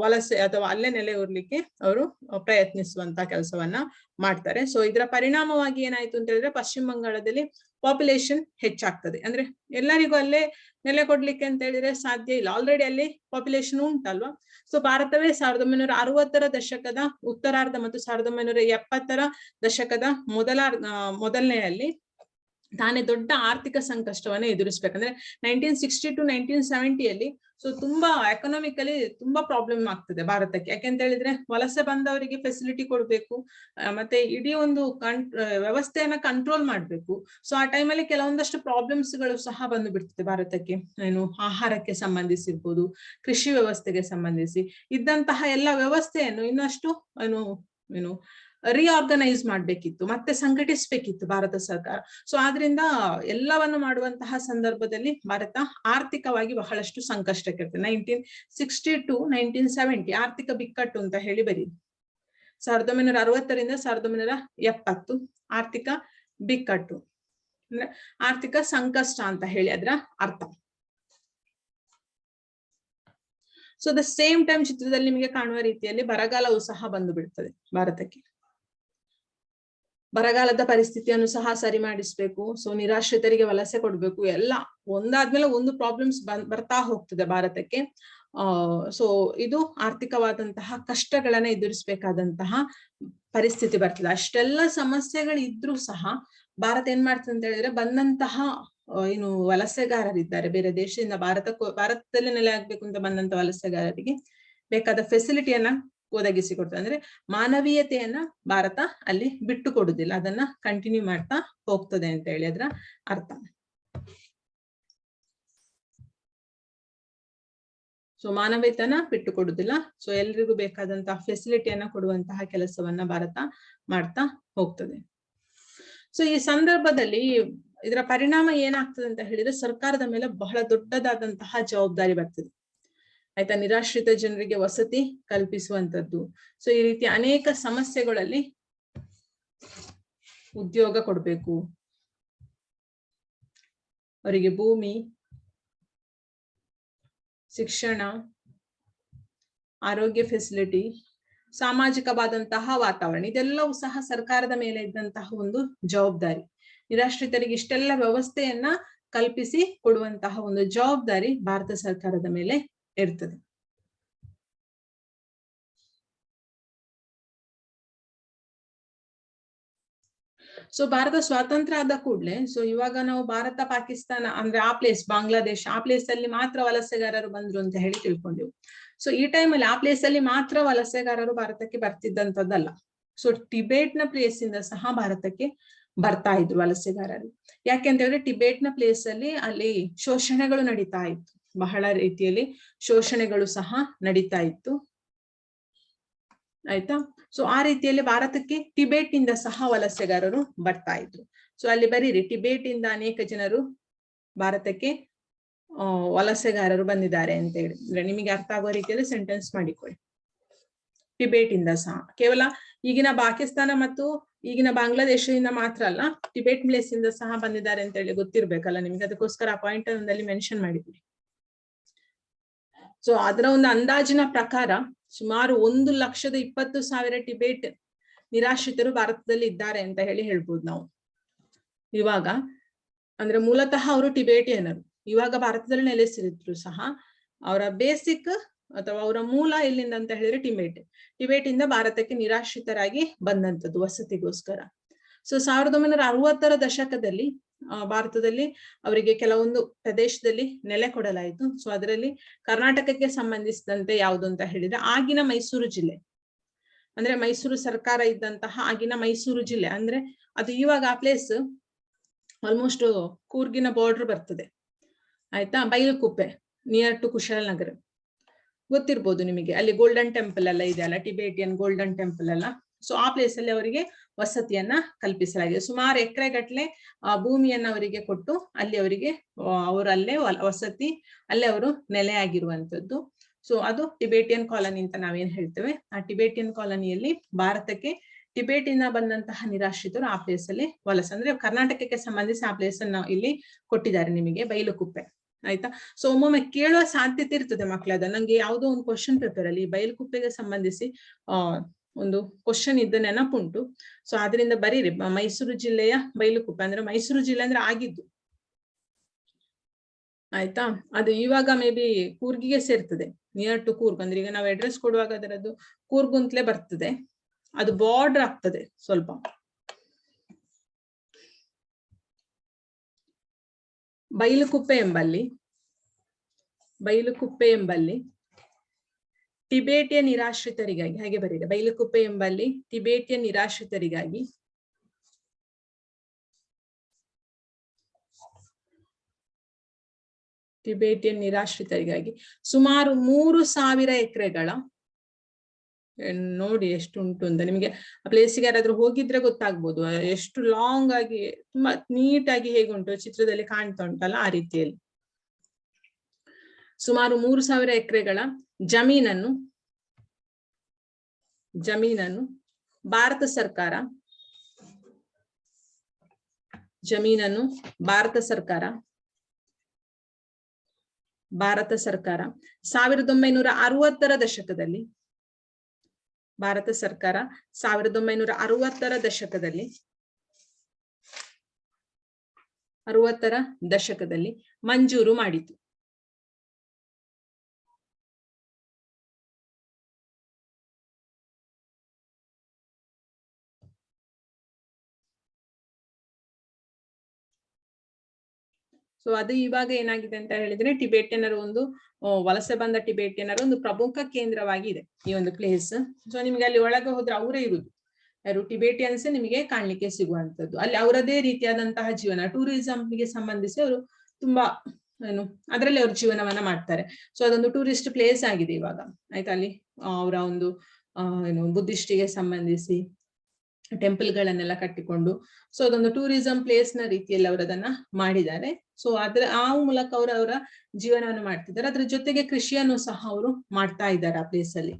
ವಲಸೆ ಅಥವಾ ಅಲ್ಲೇ ನೆಲೆಯೂರ್ಲಿಕ್ಕೆ ಅವರು ಪ್ರಯತ್ನಿಸುವಂತ ಕೆಲಸವನ್ನ ಮಾಡ್ತಾರೆ. ಸೊ ಇದರ ಪರಿಣಾಮವಾಗಿ ಏನಾಯ್ತು ಅಂತ ಹೇಳಿದ್ರೆ ಪಶ್ಚಿಮ ಬಂಗಾಳದಲ್ಲಿ ಪಾಪ್ಯುಲೇಷನ್ ಹೆಚ್ಚಾಗ್ತದೆ. ಅಂದ್ರೆ ಎಲ್ಲರಿಗೂ ಅಲ್ಲೇ ನೆಲೆ ಕೊಡ್ಲಿಕ್ಕೆ ಅಂತ ಹೇಳಿದ್ರೆ ಸಾಧ್ಯ ಇಲ್ಲ, ಆಲ್ರೆಡಿ ಅಲ್ಲಿ ಪಾಪ್ಯುಲೇಷನ್ ಉಂಟಲ್ವಾ. ಸೊ ಭಾರತವೇ 1960ರ ದಶಕದ ಉತ್ತರಾರ್ಧ ಮತ್ತು 1970ರ ದಶಕದ ಮೊದಲನೆಯಲ್ಲಿ ತಾನೇ ದೊಡ್ಡ ಆರ್ಥಿಕ ಸಂಕಷ್ಟವನ್ನ ಎದುರಿಸ್ಬೇಕಂದ್ರೆ 1960 to 1970 ಸೊ ತುಂಬಾ ಎಕನಾಮಿಕಲಿ ತುಂಬಾ ಪ್ರಾಬ್ಲಮ್ ಆಗ್ತದೆ ಭಾರತಕ್ಕೆ. ಯಾಕೆಂತ ಹೇಳಿದ್ರೆ ವಲಸೆ ಬಂದವರಿಗೆ ಫೆಸಿಲಿಟಿ ಕೊಡ್ಬೇಕು, ಮತ್ತೆ ಇಡೀ ಒಂದು ವ್ಯವಸ್ಥೆಯನ್ನ ಕಂಟ್ರೋಲ್ ಮಾಡ್ಬೇಕು. ಸೊ ಆ ಟೈಮಲ್ಲಿ ಕೆಲವೊಂದಷ್ಟು ಪ್ರಾಬ್ಲಮ್ಸ್ ಗಳು ಸಹ ಬಂದು ಬಿಡ್ತದೆ ಭಾರತಕ್ಕೆ. ಏನು ಆಹಾರಕ್ಕೆ ಸಂಬಂಧಿಸಿರ್ಬೋದು, ಕೃಷಿ ವ್ಯವಸ್ಥೆಗೆ ಸಂಬಂಧಿಸಿ ಇದ್ದಂತಹ ಎಲ್ಲ ವ್ಯವಸ್ಥೆಯನ್ನು ಇನ್ನಷ್ಟು ಏನು ರಿಆರ್ಗನೈಸ್ ಮಾಡ್ಬೇಕಿತ್ತು, ಮತ್ತೆ ಸಂಘಟಿಸ್ಬೇಕಿತ್ತು ಭಾರತ ಸರ್ಕಾರ. ಸೊ ಆದ್ರಿಂದ ಎಲ್ಲವನ್ನು ಮಾಡುವಂತಹ ಸಂದರ್ಭದಲ್ಲಿ ಭಾರತ ಆರ್ಥಿಕವಾಗಿ ಬಹಳಷ್ಟು ಸಂಕಷ್ಟಕ್ಕೆ ಇರ್ತದೆ. 1960 to 1970 ಆರ್ಥಿಕ ಬಿಕ್ಕಟ್ಟು ಅಂತ ಹೇಳಿ ಬರೀ 1960ರಿಂದ 1970 ಆರ್ಥಿಕ ಬಿಕ್ಕಟ್ಟು ಅಂದ್ರೆ ಆರ್ಥಿಕ ಸಂಕಷ್ಟ ಅಂತ ಹೇಳಿ ಅದರ ಅರ್ಥ. ಸೊ ದ ಸೇಮ್ ಟೈಮ್ ಚಿತ್ರದಲ್ಲಿ ನಿಮಗೆ ಕಾಣುವ ರೀತಿಯಲ್ಲಿ ಬರಗಾಲವು ಸಹ ಬಂದು ಬಿಡ್ತದೆ ಭಾರತಕ್ಕೆ. ಬರಗಾಲದ ಪರಿಸ್ಥಿತಿಯನ್ನು ಸಹ ಸರಿ ಮಾಡಿಸ್ಬೇಕು. ಸೊ ನಿರಾಶ್ರಿತರಿಗೆ ವಲಸೆ ಕೊಡ್ಬೇಕು, ಎಲ್ಲ ಒಂದಾದ್ಮೇಲೆ ಒಂದು ಪ್ರಾಬ್ಲಮ್ಸ್ ಬರ್ತಾ ಹೋಗ್ತದೆ ಭಾರತಕ್ಕೆ. ಸೊ ಇದು ಆರ್ಥಿಕವಾದಂತಹ ಕಷ್ಟಗಳನ್ನ ಎದುರಿಸಬೇಕಾದಂತಹ ಪರಿಸ್ಥಿತಿ ಬರ್ತದೆ. ಅಷ್ಟೆಲ್ಲ ಸಮಸ್ಯೆಗಳು ಇದ್ರೂ ಸಹ ಭಾರತ ಏನ್ ಮಾಡ್ತದೆ ಅಂತ ಹೇಳಿದ್ರೆ ಬಂದಂತಹ ಏನು ವಲಸೆಗಾರರಿದ್ದಾರೆ ಬೇರೆ ದೇಶದಿಂದ ಭಾರತದಲ್ಲಿ ನೆಲೆ ಆಗ್ಬೇಕು ಅಂತ ಬಂದಂತ ವಲಸೆಗಾರರಿಗೆ ಬೇಕಾದ ಫೆಸಿಲಿಟಿಯನ್ನ ಒದಗಿಸಿಕೊಡ್ತದೆ. ಅಂದ್ರೆ ಮಾನವೀಯತೆಯನ್ನ ಭಾರತ ಅಲ್ಲಿ ಬಿಟ್ಟು ಕೊಡುದಿಲ್ಲ, ಅದನ್ನ ಕಂಟಿನ್ಯೂ ಮಾಡ್ತಾ ಹೋಗ್ತದೆ ಅಂತ ಹೇಳಿ ಅದರ ಅರ್ಥ. ಸೊ ಮಾನವೀಯತೆಯನ್ನ ಬಿಟ್ಟು ಕೊಡುದಿಲ್ಲ. ಸೊ ಎಲ್ರಿಗೂ ಬೇಕಾದಂತಹ ಫೆಸಿಲಿಟಿಯನ್ನ ಕೊಡುವಂತಹ ಕೆಲಸವನ್ನ ಭಾರತ ಮಾಡ್ತಾ ಹೋಗ್ತದೆ. ಸೊ ಈ ಸಂದರ್ಭದಲ್ಲಿ ಇದರ ಪರಿಣಾಮ ಏನಾಗ್ತದೆ ಅಂತ ಹೇಳಿದ್ರೆ ಸರ್ಕಾರದ ಮೇಲೆ ಬಹಳ ದೊಡ್ಡದಾದಂತಹ ಜವಾಬ್ದಾರಿ ಬರ್ತದೆ. ಆಯ್ತಾ, ನಿರಾಶ್ರಿತ ಜನರಿಗೆ ವಸತಿ ಕಲ್ಪಿಸುವಂತದ್ದು. ಸೊ ಈ ರೀತಿ ಅನೇಕ ಸಮಸ್ಯೆಗಳಲ್ಲಿ ಉದ್ಯೋಗ ಕೊಡ್ಬೇಕು, ಅವರಿಗೆ ಭೂಮಿ, ಶಿಕ್ಷಣ, ಆರೋಗ್ಯ ಫೆಸಿಲಿಟಿ, ಸಾಮಾಜಿಕವಾದಂತಹ ವಾತಾವರಣ, ಇದೆಲ್ಲವೂ ಸಹ ಸರ್ಕಾರದ ಮೇಲೆ ಇದ್ದಂತಹ ಒಂದು ಜವಾಬ್ದಾರಿ. ನಿರಾಶ್ರಿತರಿಗೆ ಇಷ್ಟೆಲ್ಲ ವ್ಯವಸ್ಥೆಯನ್ನ ಕಲ್ಪಿಸಿ ಕೊಡುವಂತಹ ಒಂದು ಜವಾಬ್ದಾರಿ ಭಾರತ ಸರ್ಕಾರದ ಮೇಲೆ ಇರ್ತದೆ. ಸೊ ಭಾರತ ಸ್ವಾತಂತ್ರ್ಯ ಆದ ಕೂಡಲೇ ಸೊ ಇವಾಗ ನಾವು ಭಾರತ ಪಾಕಿಸ್ತಾನ ಅಂದ್ರೆ ಆ ಪ್ಲೇಸ್ ಬಾಂಗ್ಲಾದೇಶ ಆ ಪ್ಲೇಸ್ ಅಲ್ಲಿ ಮಾತ್ರ ವಲಸೆಗಾರರು ಬಂದ್ರು ಅಂತ ಹೇಳಿ ತಿಳ್ಕೊಂಡೆವು. ಸೊ ಈ ಟೈಮಲ್ಲಿ ಆ ಪ್ಲೇಸ್ ಅಲ್ಲಿ ಮಾತ್ರ ವಲಸೆಗಾರರು ಭಾರತಕ್ಕೆ ಬರ್ತಿದ್ದಂಥದ್ದಲ್ಲ. ಸೊ ಟಿಬೇಟ್ ನ ಪ್ಲೇಸ್ ಇಂದ ಸಹ ಭಾರತಕ್ಕೆ ಬರ್ತಾ ಇದ್ರು ವಲಸೆಗಾರರು. ಯಾಕೆಂತ ಹೇಳಿದ್ರೆ ಟಿಬೇಟ್ ನ ಪ್ಲೇಸ್ ಅಲ್ಲಿ ಶೋಷಣೆಗಳು ನಡೀತಾ ಇತ್ತು, ಬಹಳ ರೀತಿಯಲ್ಲಿ ಶೋಷಣೆಗಳು ಸಹ ನಡೀತಾ ಇತ್ತು. ಆಯ್ತಾ. ಸೊ ಆ ರೀತಿಯಲ್ಲಿ ಭಾರತಕ್ಕೆ ಟಿಬೇಟ್ ಇಂದ ಸಹ ವಲಸೆಗಾರರು ಬರ್ತಾ ಇದ್ರು. ಸೊ ಅಲ್ಲಿ ಬರೀರಿ, ಟಿಬೇಟ್ ಇಂದ ಅನೇಕ ಜನರು ಭಾರತಕ್ಕೆ ವಲಸೆಗಾರರು ಬಂದಿದ್ದಾರೆ ಅಂತ ಹೇಳಿದ್ರೆ ನಿಮಗೆ ಅರ್ಥ ಆಗುವ ರೀತಿಯಲ್ಲಿ ಸೆಂಟೆನ್ಸ್ ಮಾಡಿಕೊಳ್ಳಿ. ಟಿಬೇಟ್ ಇಂದ ಸಹ, ಕೇವಲ ಈಗಿನ ಪಾಕಿಸ್ತಾನ ಮತ್ತು ಈಗಿನ ಬಾಂಗ್ಲಾದೇಶದಿಂದ ಮಾತ್ರ ಅಲ್ಲ, ಟಿಬೇಟ್ ಪ್ಲೇಸ್ ಇಂದ ಸಹ ಬಂದಿದ್ದಾರೆ ಅಂತ ಹೇಳಿ ಗೊತ್ತಿರ್ಬೇಕಲ್ಲ ನಿಮ್ಗೆ, ಅದಕ್ಕೋಸ್ಕರ ಆ ಪಾಯಿಂಟ್ ಒಂದಲ್ಲಿ ಮೆನ್ಷನ್ ಮಾಡಿಬಿಡಿ. ಸೊ ಅದರ ಒಂದು ಅಂದಾಜಿನ ಪ್ರಕಾರ ಸುಮಾರು 1,20,000 ಟಿಬೇಟ್ ನಿರಾಶ್ರಿತರು ಭಾರತದಲ್ಲಿ ಇದ್ದಾರೆ ಅಂತ ಹೇಳ್ಬೋದು ನಾವು ಇವಾಗ. ಅಂದ್ರೆ ಮೂಲತಃ ಅವರು ಟಿಬೇಟಿಯನರು, ಇವಾಗ ಭಾರತದಲ್ಲಿ ನೆಲೆಸಿದ್ರು ಸಹ ಅವರ ಬೇಸಿಕ್ ಅಥವಾ ಅವರ ಮೂಲ ಎಲ್ಲಿಂದ ಅಂತ ಹೇಳಿದ್ರೆ ಟಿಬೇಟ್ ಇಂದ ಭಾರತಕ್ಕೆ ನಿರಾಶ್ರಿತರಾಗಿ ಬಂದಂತದ್ದು ವಸತಿಗೋಸ್ಕರ. ಸೊ 1960ರ ದಶಕದಲ್ಲಿ ಭಾರತದಲ್ಲಿ ಅವರಿಗೆ ಕೆಲವೊಂದು ಪ್ರದೇಶದಲ್ಲಿ ನೆಲೆ ಕೊಡಲಾಯಿತು. ಸೊ ಅದರಲ್ಲಿ ಕರ್ನಾಟಕಕ್ಕೆ ಸಂಬಂಧಿಸಿದಂತೆ ಯಾವುದು ಅಂತ ಹೇಳಿದ್ರೆ ಆಗಿನ ಮೈಸೂರು ಜಿಲ್ಲೆ, ಅಂದ್ರೆ ಮೈಸೂರು ಸರ್ಕಾರ ಇದ್ದಂತಹ ಆಗಿನ ಮೈಸೂರು ಜಿಲ್ಲೆ, ಅಂದ್ರೆ ಅದು ಇವಾಗ ಆ ಪ್ಲೇಸ್ ಆಲ್ಮೋಸ್ಟ್ ಕೂರ್ಗಿನ ಬಾರ್ಡರ್ ಬರ್ತದೆ. ಆಯ್ತಾ, ಬೈಲುಕುಪ್ಪೆ ನಿಯರ್ ಟು ಕುಶಾಲನಗರ ಗೊತ್ತಿರ್ಬೋದು ನಿಮಗೆ, ಅಲ್ಲಿ ಗೋಲ್ಡನ್ ಟೆಂಪಲ್ ಎಲ್ಲ ಇದೆ ಅಲ್ಲ, ಟಿಬೇಟಿಯನ್ ಗೋಲ್ಡನ್ ಟೆಂಪಲ್ ಎಲ್ಲ. ಸೊ ಆ ಪ್ಲೇಸ್ ಅಲ್ಲಿ ಅವರಿಗೆ ವಸತಿಯನ್ನ ಕಲ್ಪಿಸಲಾಗಿದೆ. ಸುಮಾರು ಎಕರೆಗಟ್ಟಲೆ ಭೂಮಿಯನ್ನ ಅವರಿಗೆ ಕೊಟ್ಟು ಅಲ್ಲಿ ಅವರಿಗೆ ಅವರಲ್ಲೇ ವಸತಿ, ಅಲ್ಲೇ ಅವರು ನೆಲೆಯಾಗಿರುವಂತದ್ದು. ಸೊ ಅದು ಟಿಬೇಟಿಯನ್ ಕಾಲನಿ ಅಂತ ನಾವೇನ್ ಹೇಳ್ತೇವೆ. ಆ ಟಿಬೇಟಿಯನ್ ಕಾಲನಿಯಲ್ಲಿ ಭಾರತಕ್ಕೆ ಟಿಬೇಟ್ ಇಂದ ಬಂದಂತಹ ನಿರಾಶ್ರಿತರು ಆ ಪ್ಲೇಸ್ ಅಲ್ಲಿ ವಲಸೆ, ಅಂದ್ರೆ ಕರ್ನಾಟಕಕ್ಕೆ ಸಂಬಂಧಿಸಿ ಆ ಪ್ಲೇಸ್ ಅನ್ನ ಇಲ್ಲಿ ಕೊಟ್ಟಿದ್ದಾರೆ ನಿಮಗೆ, ಬೈಲುಕುಪ್ಪೆ. ಆಯ್ತಾ. ಸೊ ಒಮ್ಮೊಮ್ಮೆ ಕೇಳುವ ಸಾಧ್ಯತೆ ಇರ್ತದೆ ಮಕ್ಕಳದ, ನಂಗೆ ಯಾವುದೋ ಒಂದು ಕ್ವಶನ್ ಪೇಪರ್ ಅಲ್ಲಿ ಬೈಲುಕುಪ್ಪೆಗೆ ಸಂಬಂಧಿಸಿ ಒಂದು ಕ್ವಶನ್ ಇದ್ದ ನೆನಪುಂಟು. ಸೊ ಅದರಿಂದ ಬರೀರಿ, ಮೈಸೂರು ಜಿಲ್ಲೆಯ ಬೈಲುಕುಪ್ಪೆ, ಅಂದ್ರೆ ಮೈಸೂರು ಜಿಲ್ಲೆ ಅಂದ್ರೆ ಆಗಿದ್ದು, ಆಯ್ತಾ. ಅದು ಇವಾಗ ಮೇ ಬಿ ಕೂರ್ಗಿಗೆ ಸೇರ್ತದೆ, ನಿಯರ್ ಟು ಕೂರ್ಗ್. ಅಂದ್ರೆ ಈಗ ನಾವು ಅಡ್ರೆಸ್ ಕೊಡುವಾಗ ಅದರದ್ದು ಕೂರ್ಗ್ ಅಂತಲೇ ಬರ್ತದೆ, ಅದು ಬಾರ್ಡರ್ ಆಗ್ತದೆ ಸ್ವಲ್ಪ. ಬೈಲುಕುಪ್ಪೆ ಎಂಬಲ್ಲಿ ಟಿಬೇಟಿಯ ನಿರಾಶ್ರಿತರಿಗಾಗಿ, ಹಾಗೆ ಬರೀರಿ, ಬೈಲುಕುಪ್ಪೆ ಎಂಬಲ್ಲಿ ಟಿಬೇಟಿಯ ನಿರಾಶ್ರಿತರಿಗಾಗಿ ಸುಮಾರು 3,000 ಎಕರೆಗಳ, ನೋಡಿ ಎಷ್ಟು ಉಂಟು ಅಂತ. ನಿಮಗೆ ಆ ಪ್ಲೇಸಿಗೆ ಯಾರಾದ್ರೂ ಹೋಗಿದ್ರೆ ಗೊತ್ತಾಗ್ಬೋದು ಎಷ್ಟು ಲಾಂಗ್ ಆಗಿ, ತುಂಬಾ ನೀಟಾಗಿ ಹೇಗುಂಟು ಚಿತ್ರದಲ್ಲಿ ಕಾಣ್ತಾ ಉಂಟಲ್ಲ ಆ ರೀತಿಯಲ್ಲಿ. ಸುಮಾರು 3,000 ಎಕರೆಗಳ ಜಮೀನನ್ನು ಭಾರತ ಸರ್ಕಾರ 1960ರ ದಶಕದಲ್ಲಿ, ಭಾರತ ಸರ್ಕಾರ 1960ರ ದಶಕದಲ್ಲಿ ಮಂಜೂರು ಮಾಡಿತು. ಸೊ ಅದು ಇವಾಗ ಏನಾಗಿದೆ ಅಂತ ಹೇಳಿದ್ರೆ, ಟಿಬೇಟಿಯನ್ನರು ಒಂದು ವಲಸೆ ಬಂದ ಟಿಬೇಟಿಯನ್ನರು ಒಂದು ಪ್ರಮುಖ ಕೇಂದ್ರವಾಗಿ ಇದೆ ಈ ಒಂದು ಪ್ಲೇಸ್. ಸೊ ನಿಮ್ಗೆ ಅಲ್ಲಿ ಒಳಗೆ ಹೋದ್ರೆ ಅವರೇ ಇರುದು, ಯಾರು ಟಿಬೇಟಿಯನ್ಸ್ ನಿಮಗೆ ಕಾಣ್ಲಿಕ್ಕೆ ಸಿಗುವಂತದ್ದು. ಅಲ್ಲಿ ಅವರದೇ ರೀತಿಯಾದಂತಹ ಜೀವನ, ಟೂರಿಸಂಗೆ ಸಂಬಂಧಿಸಿ ಅವರು ತುಂಬಾ ಅದರಲ್ಲಿ ಅವ್ರ ಜೀವನವನ್ನ ಮಾಡ್ತಾರೆ. ಸೊ ಅದೊಂದು ಟೂರಿಸ್ಟ್ ಪ್ಲೇಸ್ ಆಗಿದೆ ಇವಾಗ, ಆಯ್ತಾ. ಅಲ್ಲಿ ಅವರ ಒಂದು ಬುದ್ಧಿಸ್ಟಿಗೆ ಸಂಬಂಧಿಸಿ ಟೆಂಪಲ್ ಗಳನ್ನೆಲ್ಲ ಕಟ್ಟಿಕೊಂಡು, ಸೊ ಅದೊಂದು ಟೂರಿಸಂ ಪ್ಲೇಸ್ ನ ರೀತಿಯಲ್ಲಿ ಅವರು ಅದನ್ನ ಮಾಡಿದ್ದಾರೆ. ಸೊ ಆ ಮೂಲಕ ಅವರ ಜೀವನವನ್ನು ಮಾಡ್ತಿದ್ದಾರೆ. ಅದ್ರ ಜೊತೆಗೆ ಕೃಷಿಯನ್ನು ಸಹ ಅವರು ಮಾಡ್ತಾ ಇದ್ದಾರೆ ಆ ಪ್ಲೇಸ್ ಅಲ್ಲಿ.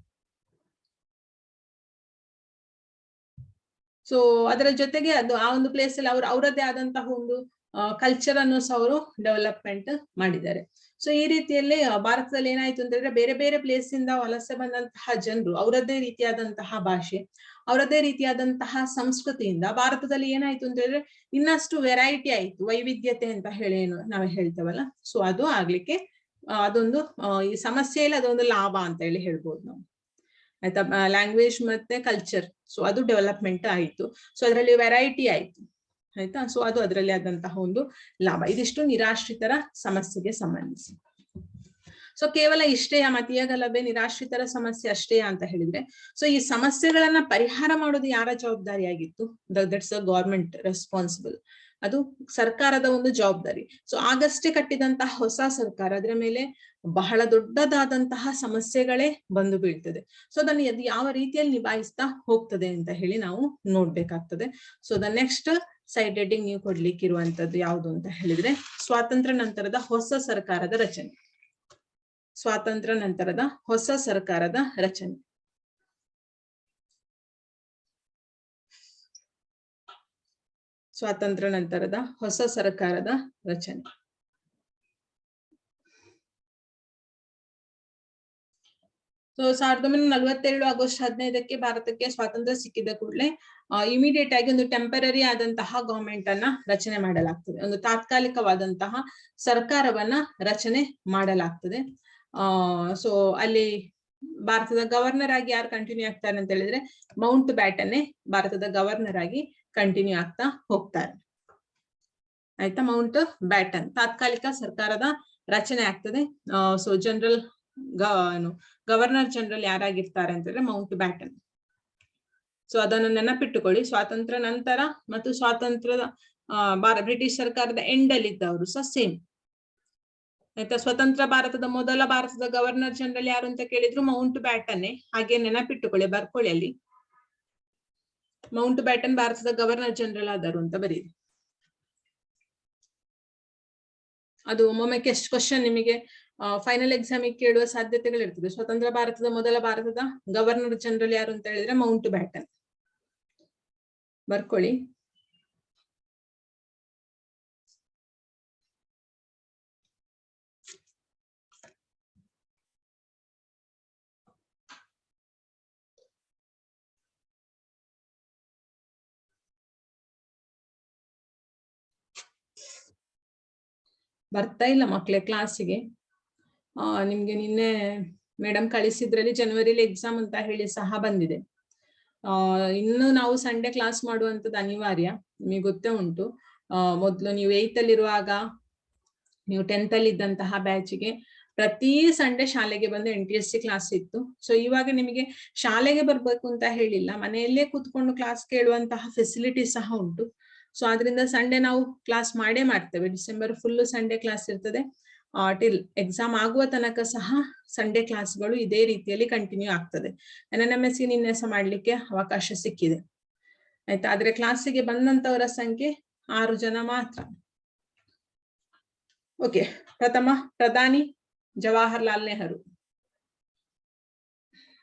ಸೊ ಅದರ ಜೊತೆಗೆ ಆ ಒಂದು ಪ್ಲೇಸ್ ಅಲ್ಲಿ ಅವರದ್ದೇ ಆದಂತಹ ಒಂದು ಕಲ್ಚರ್ ಅನ್ನು ಸಹ ಅವರು ಡೆವಲಪ್ಮೆಂಟ್ ಮಾಡಿದ್ದಾರೆ. ಸೊ ಈ ರೀತಿಯಲ್ಲಿ ಭಾರತದಲ್ಲಿ ಏನಾಯ್ತು ಅಂತ ಹೇಳಿದ್ರೆ, ಬೇರೆ ಬೇರೆ ಪ್ಲೇಸ್ ಇಂದ ವಲಸೆ ಬಂದಂತಹ ಜನರು ಅವರದ್ದೇ ರೀತಿಯಾದಂತಹ ಭಾಷೆ, ಅವರದ್ದೇ ರೀತಿಯಾದಂತಹ ಸಂಸ್ಕೃತಿಯಿಂದ ಭಾರತದಲ್ಲಿ ಏನಾಯ್ತು ಅಂತ ಹೇಳಿದ್ರೆ ಇನ್ನಷ್ಟು ವೆರೈಟಿ ಆಯ್ತು, ವೈವಿಧ್ಯತೆ ಅಂತ ಹೇಳಿ ನಾವು ಹೇಳ್ತೇವಲ್ಲ. ಸೊ ಅದು ಆಗ್ಲಿಕ್ಕೆ ಅದೊಂದು ಈ ಸಮಸ್ಯೆಯಲ್ಲಿ ಅದೊಂದು ಲಾಭ ಅಂತ ಹೇಳಿ ಹೇಳ್ಬೋದು ನಾವು, ಆಯ್ತಾ. ಲ್ಯಾಂಗ್ವೇಜ್ ಮತ್ತೆ ಕಲ್ಚರ್, ಸೊ ಅದು ಡೆವಲಪ್ಮೆಂಟ್ ಆಯ್ತು. ಸೊ ಅದರಲ್ಲಿ ವೆರೈಟಿ ಆಯ್ತು, ಆಯ್ತಾ. ಸೊ ಅದು ಅದರಲ್ಲಿ ಆದಂತಹ ಒಂದು ಲಾಭ. ಇದಿಷ್ಟು ನಿರಾಶ್ರಿತರ ಸಮಸ್ಯೆಗೆ ಸಂಬಂಧಿಸಿ. ಸೊ ಕೇವಲ ಇಷ್ಟೇ ಮತೀಯ ಗಲಭೆ, ನಿರಾಶ್ರಿತರ ಸಮಸ್ಯೆ ಅಷ್ಟೇ ಅಂತ ಹೇಳಿದ್ರೆ, ಸೊ ಈ ಸಮಸ್ಯೆಗಳನ್ನ ಪರಿಹಾರ ಮಾಡೋದು ಯಾರ ಜವಾಬ್ದಾರಿಯಾಗಿತ್ತು? ದಟ್ಸ್ ಅ ಗವರ್ಮೆಂಟ್ ರೆಸ್ಪಾನ್ಸಿಬಲ್, ಅದು ಸರ್ಕಾರದ ಒಂದು ಜವಾಬ್ದಾರಿ. ಸೊ ಆಗಷ್ಟೇ ಕಟ್ಟಿದಂತಹ ಹೊಸ ಸರ್ಕಾರ, ಅದರ ಮೇಲೆ ಬಹಳ ದೊಡ್ಡದಾದಂತಹ ಸಮಸ್ಯೆಗಳೇ ಬಂದು ಬೀಳ್ತದೆ. ಸೊ ಅದನ್ನು ಯಾವ ರೀತಿಯಲ್ಲಿ ನಿಭಾಯಿಸ್ತಾ ಹೋಗ್ತದೆ ಅಂತ ಹೇಳಿ ನಾವು ನೋಡ್ಬೇಕಾಗ್ತದೆ. So the next side heading ನೀವು ಕೊಡ್ಲಿಕ್ಕೆ ಇರುವಂತದ್ದು ಯಾವುದು ಅಂತ ಹೇಳಿದ್ರೆ, ಸ್ವಾತಂತ್ರ್ಯ ನಂತರದ ಹೊಸ ಸರ್ಕಾರದ ರಚನೆ. ಸ್ವಾತಂತ್ರ್ಯ ನಂತರದ ಹೊಸ ಸರ್ಕಾರದ ರಚನೆ. ಸ್ವಾತಂತ್ರ್ಯ ನಂತರದ ಹೊಸ ಸರ್ಕಾರದ ರಚನೆ. ಸೊ 1942 ಆಗಸ್ಟ್ 15ಕ್ಕೆ ಭಾರತಕ್ಕೆ ಸ್ವಾತಂತ್ರ್ಯ ಸಿಕ್ಕಿದ ಕೂಡಲೇ ಇಮಿಡಿಯೇಟ್ ಆಗಿ ಒಂದು ಟೆಂಪರರಿ ಆದಂತಹ ಗವರ್ಮೆಂಟ್ ಅನ್ನ ರಚನೆ ಮಾಡಲಾಗ್ತದೆ, ಒಂದು ತಾತ್ಕಾಲಿಕವಾದಂತಹ ಸರ್ಕಾರವನ್ನ ರಚನೆ ಮಾಡಲಾಗ್ತದೆ. ಸೊ ಅಲ್ಲಿ ಭಾರತದ ಗವರ್ನರ್ ಆಗಿ ಯಾರು ಕಂಟಿನ್ಯೂ ಆಗ್ತಾರೆ ಅಂತ ಹೇಳಿದ್ರೆ, ಮೌಂಟ್ ಬ್ಯಾಟನ್ನೇ ಭಾರತದ ಗವರ್ನರ್ ಆಗಿ ಕಂಟಿನ್ಯೂ ಆಗ್ತಾ ಹೋಗ್ತಾರೆ, ಆಯ್ತಾ. ಮೌಂಟ್ ಬ್ಯಾಟನ್ ತಾತ್ಕಾಲಿಕ ಸರ್ಕಾರದ ರಚನೆ ಆಗ್ತದೆ. ಸೊ ಗವರ್ನರ್ ಜನರಲ್ ಯಾರಾಗಿರ್ತಾರೆ ಅಂತಂದ್ರೆ ಮೌಂಟ್ ಬ್ಯಾಟನ್. ಸೊ ಅದನ್ನು ನೆನಪಿಟ್ಟುಕೊಳ್ಳಿ. ಸ್ವಾತಂತ್ರ್ಯ ನಂತರ ಮತ್ತು ಸ್ವಾತಂತ್ರ್ಯದ ಬ್ರಿಟಿಷ್ ಸರ್ಕಾರದ ಎಂಡ್ ಅಲ್ಲಿ ಇದ್ದವರು ಸಹ ಸೇಮ್, ಆಯ್ತಾ. ಸ್ವತಂತ್ರ ಭಾರತದ ಭಾರತದ ಗವರ್ನರ್ ಜನರಲ್ ಯಾರು ಅಂತ ಕೇಳಿದ್ರು ಮೌಂಟ್ ಬ್ಯಾಟನ್ನೇ, ಹಾಗೆ ನೆನಪಿಟ್ಟುಕೊಳ್ಳಿ, ಬರ್ಕೊಳ್ಳಿ ಅಲ್ಲಿ. ಮೌಂಟ್ ಬ್ಯಾಟನ್ ಭಾರತದ ಗವರ್ನರ್ ಜನರಲ್ ಆದರು ಅಂತ ಬರೀರಿ. ಅದು ಒಮ್ಮೊಮ್ಮೆ ಕ್ವಶನ್ ನಿಮಗೆ ಫೈನಲ್ ಎಕ್ಸಾಮ್ ಕೇಳುವ ಸಾಧ್ಯತೆಗಳಿರ್ತದೆ. ಸ್ವತಂತ್ರ ಭಾರತದ ಮೊದಲ ಭಾರತದ ಗವರ್ನರ್ ಜನರಲ್ ಯಾರು ಅಂತ ಹೇಳಿದ್ರೆ ಮೌಂಟ್ ಬ್ಯಾಟನ್. ಬರ್ಕೊಳ್ಳಿ. ಬರ್ತಾ ಇಲ್ಲ ಮಕ್ಳೇ ಕ್ಲಾಸಿಗೆ. ನಿಮ್ಗೆ ನಿನ್ನೆ ಮೇಡಮ್ ಕಳಿಸಿದ್ರಲ್ಲಿ ಜನವರಿಲಿ ಎಕ್ಸಾಮ್ ಅಂತ ಹೇಳಿ ಸಹ ಬಂದಿದೆ. ಇನ್ನು ನಾವು ಸಂಡೇ ಕ್ಲಾಸ್ ಮಾಡುವಂತದ್ದು ಅನಿವಾರ್ಯ, ನಿಮಗೆ ಗೊತ್ತೇ ಉಂಟು. ಮೊದ್ಲು ನೀವು 8th ಅಲ್ಲಿ ಇರುವಾಗ, ನೀವು 10th ಅಲ್ಲಿ ಇದ್ದಂತಹ ಬ್ಯಾಚಿಗೆ ಪ್ರತಿ ಸಂಡೇ ಶಾಲೆಗೆ ಬಂದು NTSC ಕ್ಲಾಸ್ ಇತ್ತು. ಸೊ ಇವಾಗ ನಿಮಗೆ ಶಾಲೆಗೆ ಬರ್ಬೇಕು ಅಂತ ಹೇಳಿಲ್ಲ, ಮನೆಯಲ್ಲೇ ಕೂತ್ಕೊಂಡು ಕ್ಲಾಸ್ ಕೇಳುವಂತಹ ಫೆಸಿಲಿಟಿ ಸಹ ಉಂಟು. ಸೊ ಆದ್ರಿಂದ ಸಂಡೇ ನಾವು ಕ್ಲಾಸ್ ಮಾಡೇ ಮಾಡ್ತೇವೆ. ಡಿಸೆಂಬರ್ ಫುಲ್ ಸಂಡೇ ಕ್ಲಾಸ್ ಇರ್ತದೆ. ಟಿಲ್ ಎಕ್ಸಾಮ್ ಆಗುವ ತನಕ ಸಹ ಸಂಡೇ ಕ್ಲಾಸ್ಗಳು ಇದೇ ರೀತಿಯಲ್ಲಿ ಕಂಟಿನ್ಯೂ ಆಗ್ತದೆ. NNMS ನಿನ್ನೆ ಸಹ ಮಾಡ್ಲಿಕ್ಕೆ ಅವಕಾಶ ಸಿಕ್ಕಿದೆ, ಆಯ್ತಾ. ಆದ್ರೆ ಕ್ಲಾಸಿಗೆ ಬಂದಂತವರ ಸಂಖ್ಯೆ 6 ಜನ ಮಾತ್ರ. ಓಕೆ. ಪ್ರಥಮ ಪ್ರಧಾನಿ ಜವಾಹರ್ಲಾಲ್ ನೆಹರು.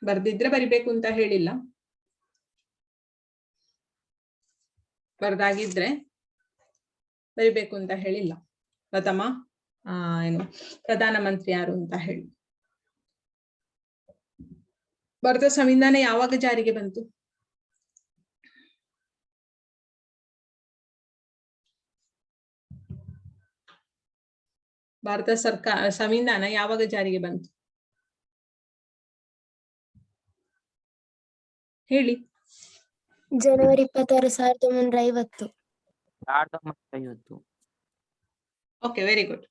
ಬರ್ದಿದ್ರೆ ಬರಿಬೇಕು ಅಂತ ಹೇಳಿಲ್ಲ, ಬರ್ದಾಗಿದ್ರೆ ಬರಿಬೇಕು ಅಂತ ಹೇಳಿಲ್ಲ. ಪ್ರಥಮ ಪ್ರಧಾನಮಂತ್ರಿ ಯಾರು ಅಂತ ಹೇಳಿ. ಭಾರತ ಸಂವಿಧಾನ ಯಾವಾಗ ಜಾರಿಗೆ ಬಂತು? ಭಾರತ ಸಂವಿಧಾನ ಯಾವಾಗ ಜಾರಿಗೆ ಬಂತು ಹೇಳಿ. ಜನವರಿ 26, 1950. Okay, very good.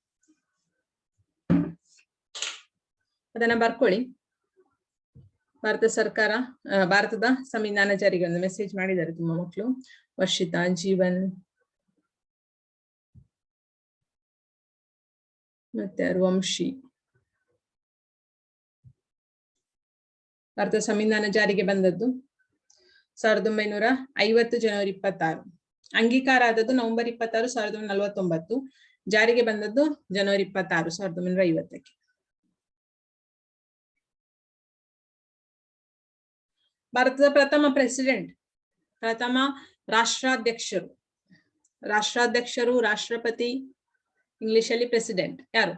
ಅದನ್ನ ಬರ್ಕೊಳ್ಳಿ. ಭಾರತದ ಸಂವಿಧಾನ ಜಾರಿಗೆ ಒಂದು ಮೆಸೇಜ್ ಮಾಡಿದ್ದಾರೆ ತುಂಬಾ ಮಕ್ಕಳು. ವರ್ಷಿತಾ, ಜೀವನ್, ಮತ್ತೆ ವಂಶಿ. ಭಾರತ ಸಂವಿಧಾನ ಜಾರಿಗೆ ಬಂದದ್ದು 1950 ಜನವರಿ 26. ಅಂಗೀಕಾರ ಆದದ್ದು ನವೆಂಬರ್ 26, 1949. ಜಾರಿಗೆ ಬಂದದ್ದು ಜನವರಿ 26, 1950. ಭಾರತದ ಪ್ರಥಮ ಪ್ರೆಸಿಡೆಂಟ್, ಪ್ರಥಮ ರಾಷ್ಟ್ರಾಧ್ಯಕ್ಷರು, ರಾಷ್ಟ್ರಪತಿ, ಇಂಗ್ಲಿಷ್ ಅಲ್ಲಿ ಪ್ರೆಸಿಡೆಂಟ್ ಯಾರು?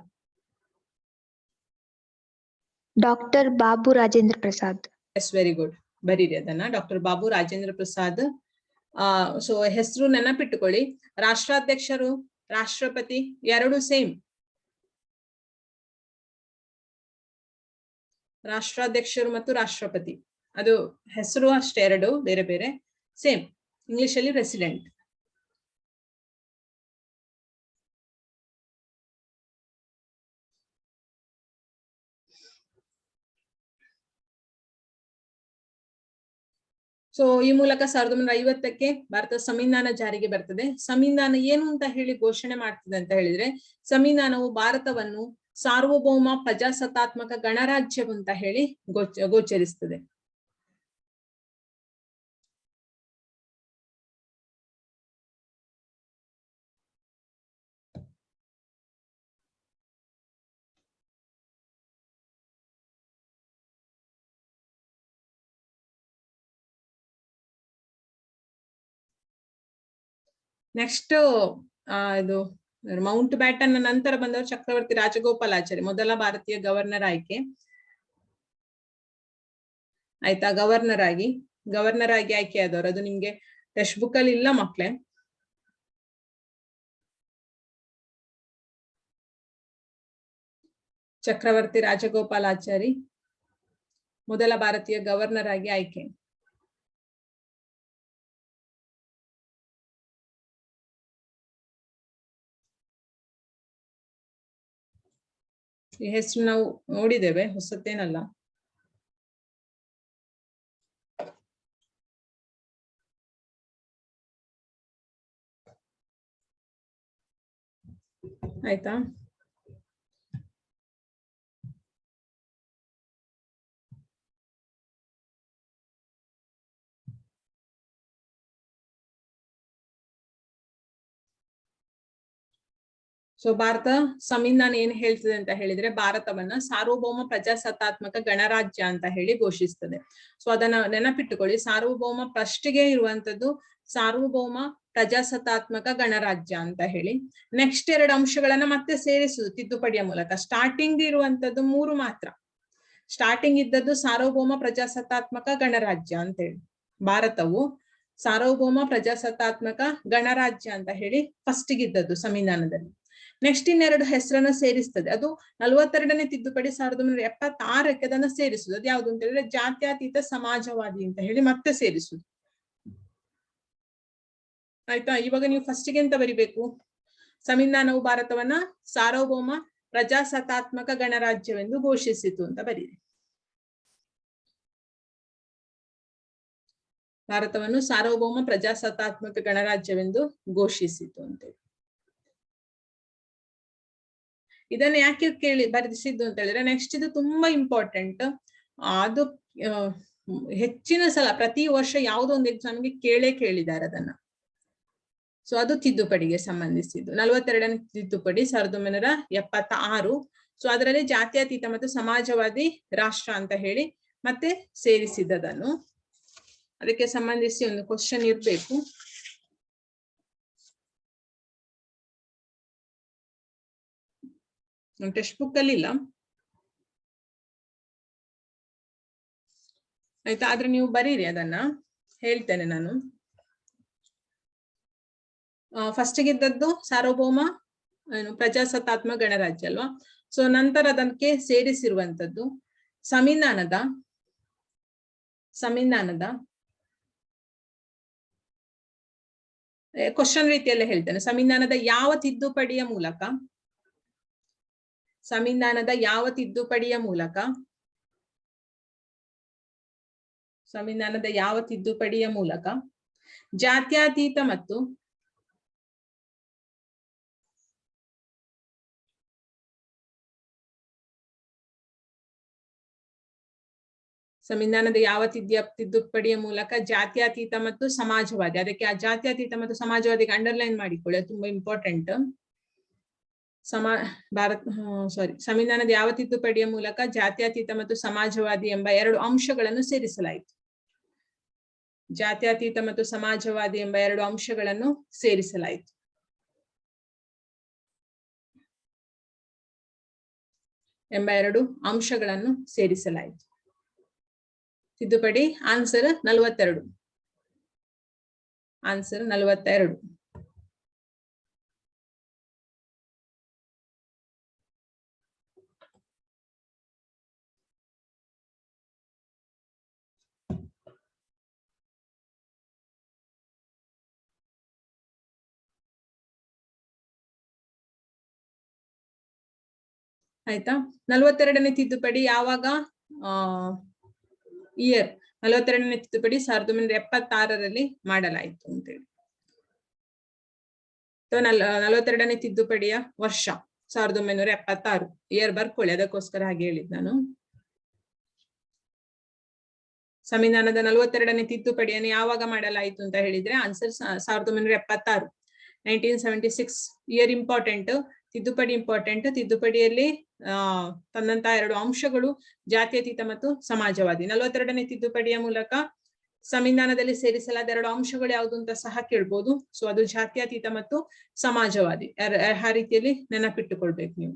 Doctor Babu Rajendra Prasad. Yes, very good. ಬರೀರಿ ಅದನ್ನ, ಡಾಕ್ಟರ್ ಬಾಬು ರಾಜೇಂದ್ರ ಪ್ರಸಾದ್. ಸೊ ಹೆಸರು ನೆನಪಿಟ್ಟುಕೊಳ್ಳಿ. ರಾಷ್ಟ್ರಾಧ್ಯಕ್ಷರು, ರಾಷ್ಟ್ರಪತಿ ಎರಡು ಸೇಮ್. ರಾಷ್ಟ್ರಾಧ್ಯಕ್ಷರು ಮತ್ತು ರಾಷ್ಟ್ರಪತಿ ಅದು ಹೆಸರು ಅಷ್ಟೇ, ಎರಡು ಬೇರೆ ಬೇರೆ, ಸೇಮ್. ಇಂಗ್ಲಿಷ್ ಅಲ್ಲಿ ಪ್ರೆಸಿಡೆಂಟ್. ಸೊ ಈ ಮೂಲಕ 1950ಕ್ಕೆ ಭಾರತ ಸಂವಿಧಾನ ಜಾರಿಗೆ ಬರ್ತದೆ. ಸಂವಿಧಾನ ಏನು ಅಂತ ಹೇಳಿ ಘೋಷಣೆ ಮಾಡ್ತದೆ ಅಂತ ಹೇಳಿದ್ರೆ, ಸಂವಿಧಾನವು ಭಾರತವನ್ನು ಸಾರ್ವಭೌಮ ಪ್ರಜಾಸತ್ತಾತ್ಮಕ ಗಣರಾಜ್ಯವಂತ ಹೇಳಿ ಗೋಚರಿಸ್ತದೆ. ನೆಕ್ಸ್ಟ್ ಇದು ಮೌಂಟ್ ಬ್ಯಾಟನ್ ನಂತರ ಬಂದವರು ಚಕ್ರವರ್ತಿ ರಾಜಗೋಪಾಲಾಚಾರಿ, ಮೊದಲ ಭಾರತೀಯ ಗವರ್ನರ್ ಆಯ್ಕೆ. ಆಯ್ತಾ, ಗವರ್ನರ್ ಆಗಿ ಆಯ್ಕೆ ಆದವರು. ಅದು ನಿಮ್ಗೆ ಟೆಕ್ಸ್ಟ್ ಬುಕ್ ಅಲ್ಲಿ ಇಲ್ಲ ಮಕ್ಳೇ. ಚಕ್ರವರ್ತಿ ರಾಜಗೋಪಾಲಾಚಾರಿ ಮೊದಲ ಭಾರತೀಯ ಗವರ್ನರ್ ಆಗಿ ಆಯ್ಕೆ. ಈ ಹೆಸರು ನಾವು ನೋಡಿದ್ದೇವೆ, ಹೊಸತೇನಲ್ಲ. ಆಯ್ತಾ. ಸೊ ಭಾರತ ಸಂವಿಧಾನ ಏನ್ ಹೇಳ್ತದೆ ಅಂತ ಹೇಳಿದ್ರೆ ಭಾರತವನ್ನ ಸಾರ್ವಭೌಮ ಪ್ರಜಾಸತ್ತಾತ್ಮಕ ಗಣರಾಜ್ಯ ಅಂತ ಹೇಳಿ ಘೋಷಿಸ್ತದೆ. ಸೊ ಅದನ್ನ ನೆನಪಿಟ್ಟುಕೊಳ್ಳಿ, ಸಾರ್ವಭೌಮ ಫಸ್ಟ್ಗೆ ಇರುವಂತದ್ದು ಸಾರ್ವಭೌಮ ಪ್ರಜಾಸತ್ತಾತ್ಮಕ ಗಣರಾಜ್ಯ ಅಂತ ಹೇಳಿ. ನೆಕ್ಸ್ಟ್ 2 ಅಂಶಗಳನ್ನ ಮತ್ತೆ ಸೇರಿಸುದು ತಿದ್ದುಪಡಿಯ ಮೂಲಕ. ಸ್ಟಾರ್ಟಿಂಗ್ ಇರುವಂತದ್ದು 3 ಮಾತ್ರ. ಸ್ಟಾರ್ಟಿಂಗ್ ಇದ್ದದ್ದು ಸಾರ್ವಭೌಮ ಪ್ರಜಾಸತ್ತಾತ್ಮಕ ಗಣರಾಜ್ಯ ಅಂತ ಹೇಳಿ, ಭಾರತವು ಸಾರ್ವಭೌಮ ಪ್ರಜಾಸತ್ತಾತ್ಮಕ ಗಣರಾಜ್ಯ ಅಂತ ಹೇಳಿ ಫಸ್ಟ್ ಇದ್ದದ್ದು ಸಂವಿಧಾನದಲ್ಲಿ. ನೆಕ್ಸ್ಟ್ 2 ಹೆಸರನ್ನ ಸೇರಿಸ್ತದೆ. ಅದು 42ನೇ ತಿದ್ದುಪಡಿ 1976ಕ್ಕೆ ಅದನ್ನ ಸೇರಿಸುದು. ಅದು ಯಾವ್ದು ಅಂತ ಹೇಳಿದ್ರೆ ಜಾತ್ಯತೀತ ಸಮಾಜವಾದಿ ಅಂತ ಹೇಳಿ ಮತ್ತೆ ಸೇರಿಸುದು. ಆಯ್ತಾ? ಇವಾಗ ನೀವು ಫಸ್ಟ್ಗೆ ಎಂತ ಬರಿಬೇಕು, ಸಂವಿಧಾನವು ಭಾರತವನ್ನ ಸಾರ್ವಭೌಮ ಪ್ರಜಾಸತ್ತಾತ್ಮಕ ಗಣರಾಜ್ಯವೆಂದು ಘೋಷಿಸಿತು ಅಂತ ಬರೀರಿ. ಭಾರತವನ್ನು ಸಾರ್ವಭೌಮ ಪ್ರಜಾಸತ್ತಾತ್ಮಕ ಗಣರಾಜ್ಯವೆಂದು ಘೋಷಿಸಿತು ಅಂತೇಳಿ. ಇದನ್ನ ಯಾಕೆ ಬರೆಸಿದ್ದು ಅಂತ ಹೇಳಿದ್ರೆ ನೆಕ್ಸ್ಟ್ ಇದು ತುಂಬಾ ಇಂಪಾರ್ಟೆಂಟ್. ಅದು ಹೆಚ್ಚಿನ ಸಲ ಪ್ರತಿ ವರ್ಷ ಯಾವುದೋ ಒಂದು ಎಕ್ಸಾಮ್ಗೆ ಕೇಳಿದ್ದಾರೆ ಅದನ್ನ. ಸೊ ಅದು ತಿದ್ದುಪಡಿಗೆ ಸಂಬಂಧಿಸಿದ್ದು. 42ನೇ ತಿದ್ದುಪಡಿ 1976. ಸೊ ಅದರಲ್ಲಿ ಜಾತ್ಯತೀತ ಮತ್ತು ಸಮಾಜವಾದಿ ರಾಷ್ಟ್ರ ಅಂತ ಹೇಳಿ ಮತ್ತೆ ಸೇರಿಸಿದ್ದದನ್ನು. ಅದಕ್ಕೆ ಸಂಬಂಧಿಸಿ ಒಂದು ಕ್ವಶನ್ ಇರ್ಬೇಕು. ಟೆಕ್ಸ್ಟ್ ಬುಕ್ ಅಲ್ಲಿ ಇಲ್ಲ, ಆಯ್ತಾ? ಆದ್ರೆ ನೀವು ಬರೀರಿ, ಅದನ್ನ ಹೇಳ್ತೇನೆ ನಾನು. ಫಸ್ಟ್ ಗಿದ್ದದ್ದು ಸಾರ್ವಭೌಮ ಪ್ರಜಾಸತ್ತಾತ್ಮಕ ಗಣರಾಜ್ಯ ಅಲ್ವಾ. ಸೊ ನಂತರ ಅದಕ್ಕೆ ಸೇರಿಸಿರುವಂತದ್ದು ಸಂವಿಧಾನದ ಕ್ವಶನ್ ರೀತಿಯಲ್ಲೇ ಹೇಳ್ತೇನೆ. ಸಂವಿಧಾನದ ಯಾವ ತಿದ್ದುಪಡಿಯ ಮೂಲಕ ಜಾತ್ಯತೀತ ಮತ್ತು ಸಂವಿಧಾನದ ಯಾವ ತಿದ್ದುಪಡಿಯ ಮೂಲಕ ಜಾತ್ಯತೀತ ಮತ್ತು ಸಮಾಜವಾದಿ, ಅದಕ್ಕೆ ಆ ಜಾತ್ಯತೀತ ಮತ್ತು ಸಮಾಜವಾದಿಗೆ ಅಂಡರ್ಲೈನ್ ಮಾಡಿಕೊಳ್ಳಿ, ಅದು ತುಂಬಾ ಇಂಪಾರ್ಟೆಂಟ್. ಸಂವಿಧಾನದ ಯಾವ ತಿದ್ದುಪಡಿಯ ಮೂಲಕ ಜಾತ್ಯತೀತ ಮತ್ತು ಸಮಾಜವಾದಿ ಎಂಬ 2 ಅಂಶಗಳನ್ನು ಸೇರಿಸಲಾಯಿತು. ಜಾತ್ಯತೀತ ಮತ್ತು ಸಮಾಜವಾದಿ ಎಂಬ 2 ಅಂಶಗಳನ್ನು ಸೇರಿಸಲಾಯಿತು. ತಿದ್ದುಪಡಿ ಆನ್ಸರ್ 42. ಆಯ್ತಾ? 42ನೇ ತಿದ್ದುಪಡಿ ಯಾವಾಗ ಇಯರ್ 42ನೇ ತಿದ್ದುಪಡಿ 1976ರಲ್ಲಿ ಮಾಡಲಾಯಿತು ಅಂತೇಳಿ. 42ನೇ ತಿದ್ದುಪಡಿಯ ವರ್ಷ 1976 ಇಯರ್ ಬರ್ಕೊಳ್ಳಿ, ಅದಕ್ಕೋಸ್ಕರ ಹಾಗೆ ಹೇಳಿದ್ ನಾನು. ಸಂವಿಧಾನದ 42ನೇ ತಿದ್ದುಪಡಿಯನ್ನು ಯಾವಾಗ ಮಾಡಲಾಯಿತು ಅಂತ ಹೇಳಿದ್ರೆ ಆನ್ಸರ್ 1976, 1976 ಇಯರ್ ಇಂಪಾರ್ಟೆಂಟ್, ತಿದ್ದುಪಡಿ ಇಂಪಾರ್ಟೆಂಟ್. ತಿದ್ದುಪಡಿಯಲ್ಲಿ ತಂದಂತಹ 2 ಅಂಶಗಳು ಜಾತ್ಯತೀತ ಮತ್ತು ಸಮಾಜವಾದಿ. 42ನೇ ತಿದ್ದುಪಡಿಯ ಮೂಲಕ ಸಂವಿಧಾನದಲ್ಲಿ ಸೇರಿಸಲಾದ 2 ಅಂಶಗಳು ಯಾವುದು ಅಂತ ಸಹ ಕೇಳ್ಬೋದು. ಸೊ ಅದು ಜಾತ್ಯತೀತ ಮತ್ತು ಸಮಾಜವಾದಿ. ಆ ರೀತಿಯಲ್ಲಿ ನೆನಪಿಟ್ಟುಕೊಳ್ಬೇಕು ನೀವು.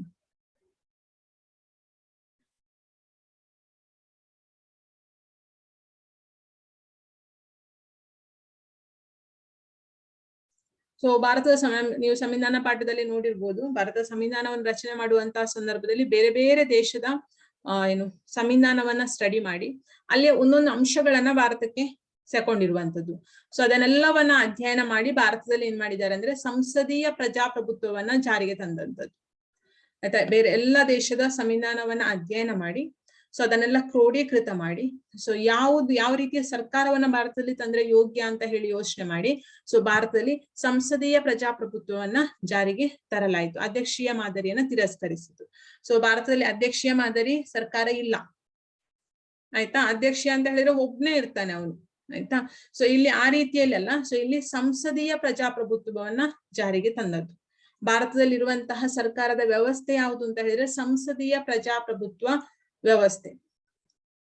ಸೊ ಭಾರತದ ನೀವು ಸಂವಿಧಾನ ಪಾಠದಲ್ಲಿ ನೋಡಿರ್ಬೋದು, ಭಾರತದ ಸಂವಿಧಾನವನ್ನು ರಚನೆ ಮಾಡುವಂತಹ ಸಂದರ್ಭದಲ್ಲಿ ಬೇರೆ ಬೇರೆ ದೇಶದ ಸಂವಿಧಾನವನ್ನ ಸ್ಟಡಿ ಮಾಡಿ ಅಲ್ಲಿ ಒಂದೊಂದು ಅಂಶಗಳನ್ನ ಭಾರತಕ್ಕೆ ತಗೊಂಡಿರುವಂತದ್ದು. ಸೊ ಅದನ್ನೆಲ್ಲವನ್ನ ಅಧ್ಯಯನ ಮಾಡಿ ಭಾರತದಲ್ಲಿ ಏನ್ ಮಾಡಿದ್ದಾರೆ ಅಂದ್ರೆ ಸಂಸದೀಯ ಪ್ರಜಾಪ್ರಭುತ್ವವನ್ನ ಜಾರಿಗೆ ತಂದಂತದ್ದು. ಆಯ್ತಾ? ಬೇರೆ ಎಲ್ಲಾ ದೇಶದ ಸಂವಿಧಾನವನ್ನ ಅಧ್ಯಯನ ಮಾಡಿ ಸೊ ಅದನ್ನೆಲ್ಲ ಕ್ರೋಢೀಕೃತ ಮಾಡಿ ಸೊ ಯಾವ ರೀತಿಯ ಸರ್ಕಾರವನ್ನ ಭಾರತದಲ್ಲಿ ತಂದ್ರೆ ಯೋಗ್ಯ ಅಂತ ಹೇಳಿ ಯೋಚನೆ ಮಾಡಿ ಸೊ ಭಾರತದಲ್ಲಿ ಸಂಸದೀಯ ಪ್ರಜಾಪ್ರಭುತ್ವವನ್ನ ಜಾರಿಗೆ ತರಲಾಯಿತು. ಅಧ್ಯಕ್ಷೀಯ ಮಾದರಿಯನ್ನ ತಿರಸ್ಕರಿಸಿತು. ಸೊ ಭಾರತದಲ್ಲಿ ಅಧ್ಯಕ್ಷೀಯ ಮಾದರಿ ಸರ್ಕಾರ ಇಲ್ಲ. ಆಯ್ತಾ? ಅಧ್ಯಕ್ಷೀಯ ಅಂತ ಹೇಳಿದ್ರೆ ಒಬ್ನೇ ಇರ್ತಾನೆ ಅವನು. ಆಯ್ತಾ? ಸೊ ಇಲ್ಲಿ ಆ ರೀತಿಯಲ್ಲಿ ಅಲ್ಲ, ಸೊ ಇಲ್ಲಿ ಸಂಸದೀಯ ಪ್ರಜಾಪ್ರಭುತ್ವವನ್ನ ಜಾರಿಗೆ ತಂದದ್ದು. ಭಾರತದಲ್ಲಿರುವಂತಹ ಸರ್ಕಾರದ ವ್ಯವಸ್ಥೆ ಯಾವುದು ಅಂತ ಹೇಳಿದ್ರೆ ಸಂಸದೀಯ ಪ್ರಜಾಪ್ರಭುತ್ವ ವ್ಯವಸ್ಥೆ.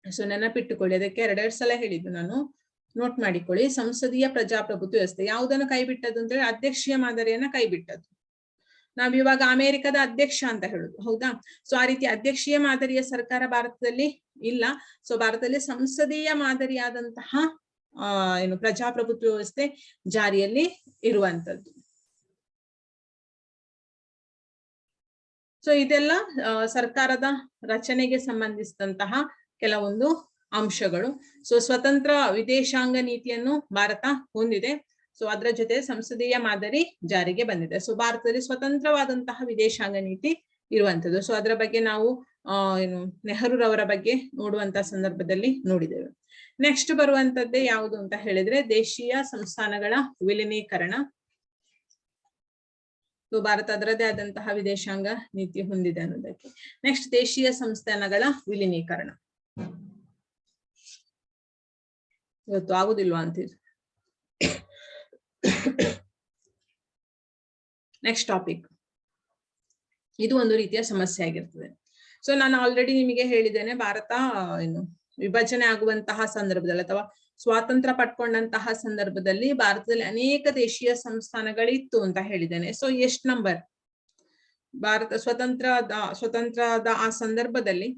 ಸೊ ನೆನಪಿಟ್ಟುಕೊಳ್ಳಿ, ಅದಕ್ಕೆ ಎರಡೆರಡು ಸಲ ಹೇಳಿದ್ದು ನಾನು, ನೋಟ್ ಮಾಡಿಕೊಳ್ಳಿ. ಸಂಸದೀಯ ಪ್ರಜಾಪ್ರಭುತ್ವ ವ್ಯವಸ್ಥೆ ಯಾವುದನ್ನು ಕೈಬಿಟ್ಟದ್ದು ಅಂತ ಹೇಳಿ ಅಧ್ಯಕ್ಷೀಯ ಮಾದರಿಯನ್ನ ಕೈಬಿಟ್ಟದ್ದು. ನಾವ್ ಇವಾಗ ಅಮೆರಿಕದ ಅಧ್ಯಕ್ಷ ಅಂತ ಹೇಳುದು, ಹೌದಾ? ಸೊ ಆ ರೀತಿ ಅಧ್ಯಕ್ಷೀಯ ಮಾದರಿಯ ಸರ್ಕಾರ ಭಾರತದಲ್ಲಿ ಇಲ್ಲ. ಸೊ ಭಾರತದಲ್ಲಿ ಸಂಸದೀಯ ಮಾದರಿಯಾದಂತಹ ಏನು ಪ್ರಜಾಪ್ರಭುತ್ವ ವ್ಯವಸ್ಥೆ ಜಾರಿಯಲ್ಲಿ ಇರುವಂತದ್ದು. ಸೊ ಇದೆಲ್ಲ ಸರ್ಕಾರದ ರಚನೆಗೆ ಸಂಬಂಧಿಸಿದಂತಹ ಕೆಲವೊಂದು ಅಂಶಗಳು. ಸೊ ಸ್ವತಂತ್ರ ವಿದೇಶಾಂಗ ನೀತಿಯನ್ನು ಭಾರತ ಹೊಂದಿದೆ. ಸೊ ಅದರ ಜೊತೆ ಸಂಸದೀಯ ಮಾದರಿ ಜಾರಿಗೆ ಬಂದಿದೆ. ಸೊ ಭಾರತದಲ್ಲಿ ಸ್ವತಂತ್ರವಾದಂತಹ ವಿದೇಶಾಂಗ ನೀತಿ ಇರುವಂತದ್ದು. ಸೊ ಅದರ ಬಗ್ಗೆ ನಾವು ಏನು ನೆಹರೂರವರ ಬಗ್ಗೆ ನೋಡುವಂತಹ ಸಂದರ್ಭದಲ್ಲಿ ನೋಡಿದ್ದೇವೆ. ನೆಕ್ಸ್ಟ್ ಬರುವಂತದ್ದೇ ಯಾವುದು ಅಂತ ಹೇಳಿದ್ರೆ ದೇಶೀಯ ಸಂಸ್ಥಾನಗಳ ವಿಲೀನೀಕರಣ. ಸೊ ಭಾರತ ಅದರದೇ ಆದಂತಹ ವಿದೇಶಾಂಗ ನೀತಿ ಹೊಂದಿದೆ ಅನ್ನೋದಕ್ಕೆ. ನೆಕ್ಸ್ಟ್ ದೇಶೀಯ ಸಂಸ್ಥಾನಗಳ ವಿಲೀನೀಕರಣ. ಇವತ್ತು ಆಗುದಿಲ್ವಾ ಅಂತಿದ್ರು. ನೆಕ್ಸ್ಟ್ ಟಾಪಿಕ್, ಇದು ಒಂದು ರೀತಿಯ ಸಮಸ್ಯೆ ಆಗಿರ್ತದೆ. ಸೊ ನಾನು ಆಲ್ರೆಡಿ ನಿಮಗೆ ಹೇಳಿದ್ದೇನೆ, ಭಾರತ ಏನು ವಿಭಜನೆ ಆಗುವಂತಹ ಸಂದರ್ಭದಲ್ಲಿ ಅಥವಾ ಸ್ವಾತಂತ್ರ್ಯ ಪಡ್ಕೊಂಡಂತಹ ಸಂದರ್ಭದಲ್ಲಿ ಭಾರತದಲ್ಲಿ ಅನೇಕ ದೇಶೀಯ ಸಂಸ್ಥಾನಗಳಿತ್ತು ಅಂತ ಹೇಳಿದ್ದೇನೆ. ಸೊ ಎಷ್ಟು ನಂಬರ್? ಭಾರತ ಸ್ವತಂತ್ರದ ಆ ಸಂದರ್ಭದಲ್ಲಿ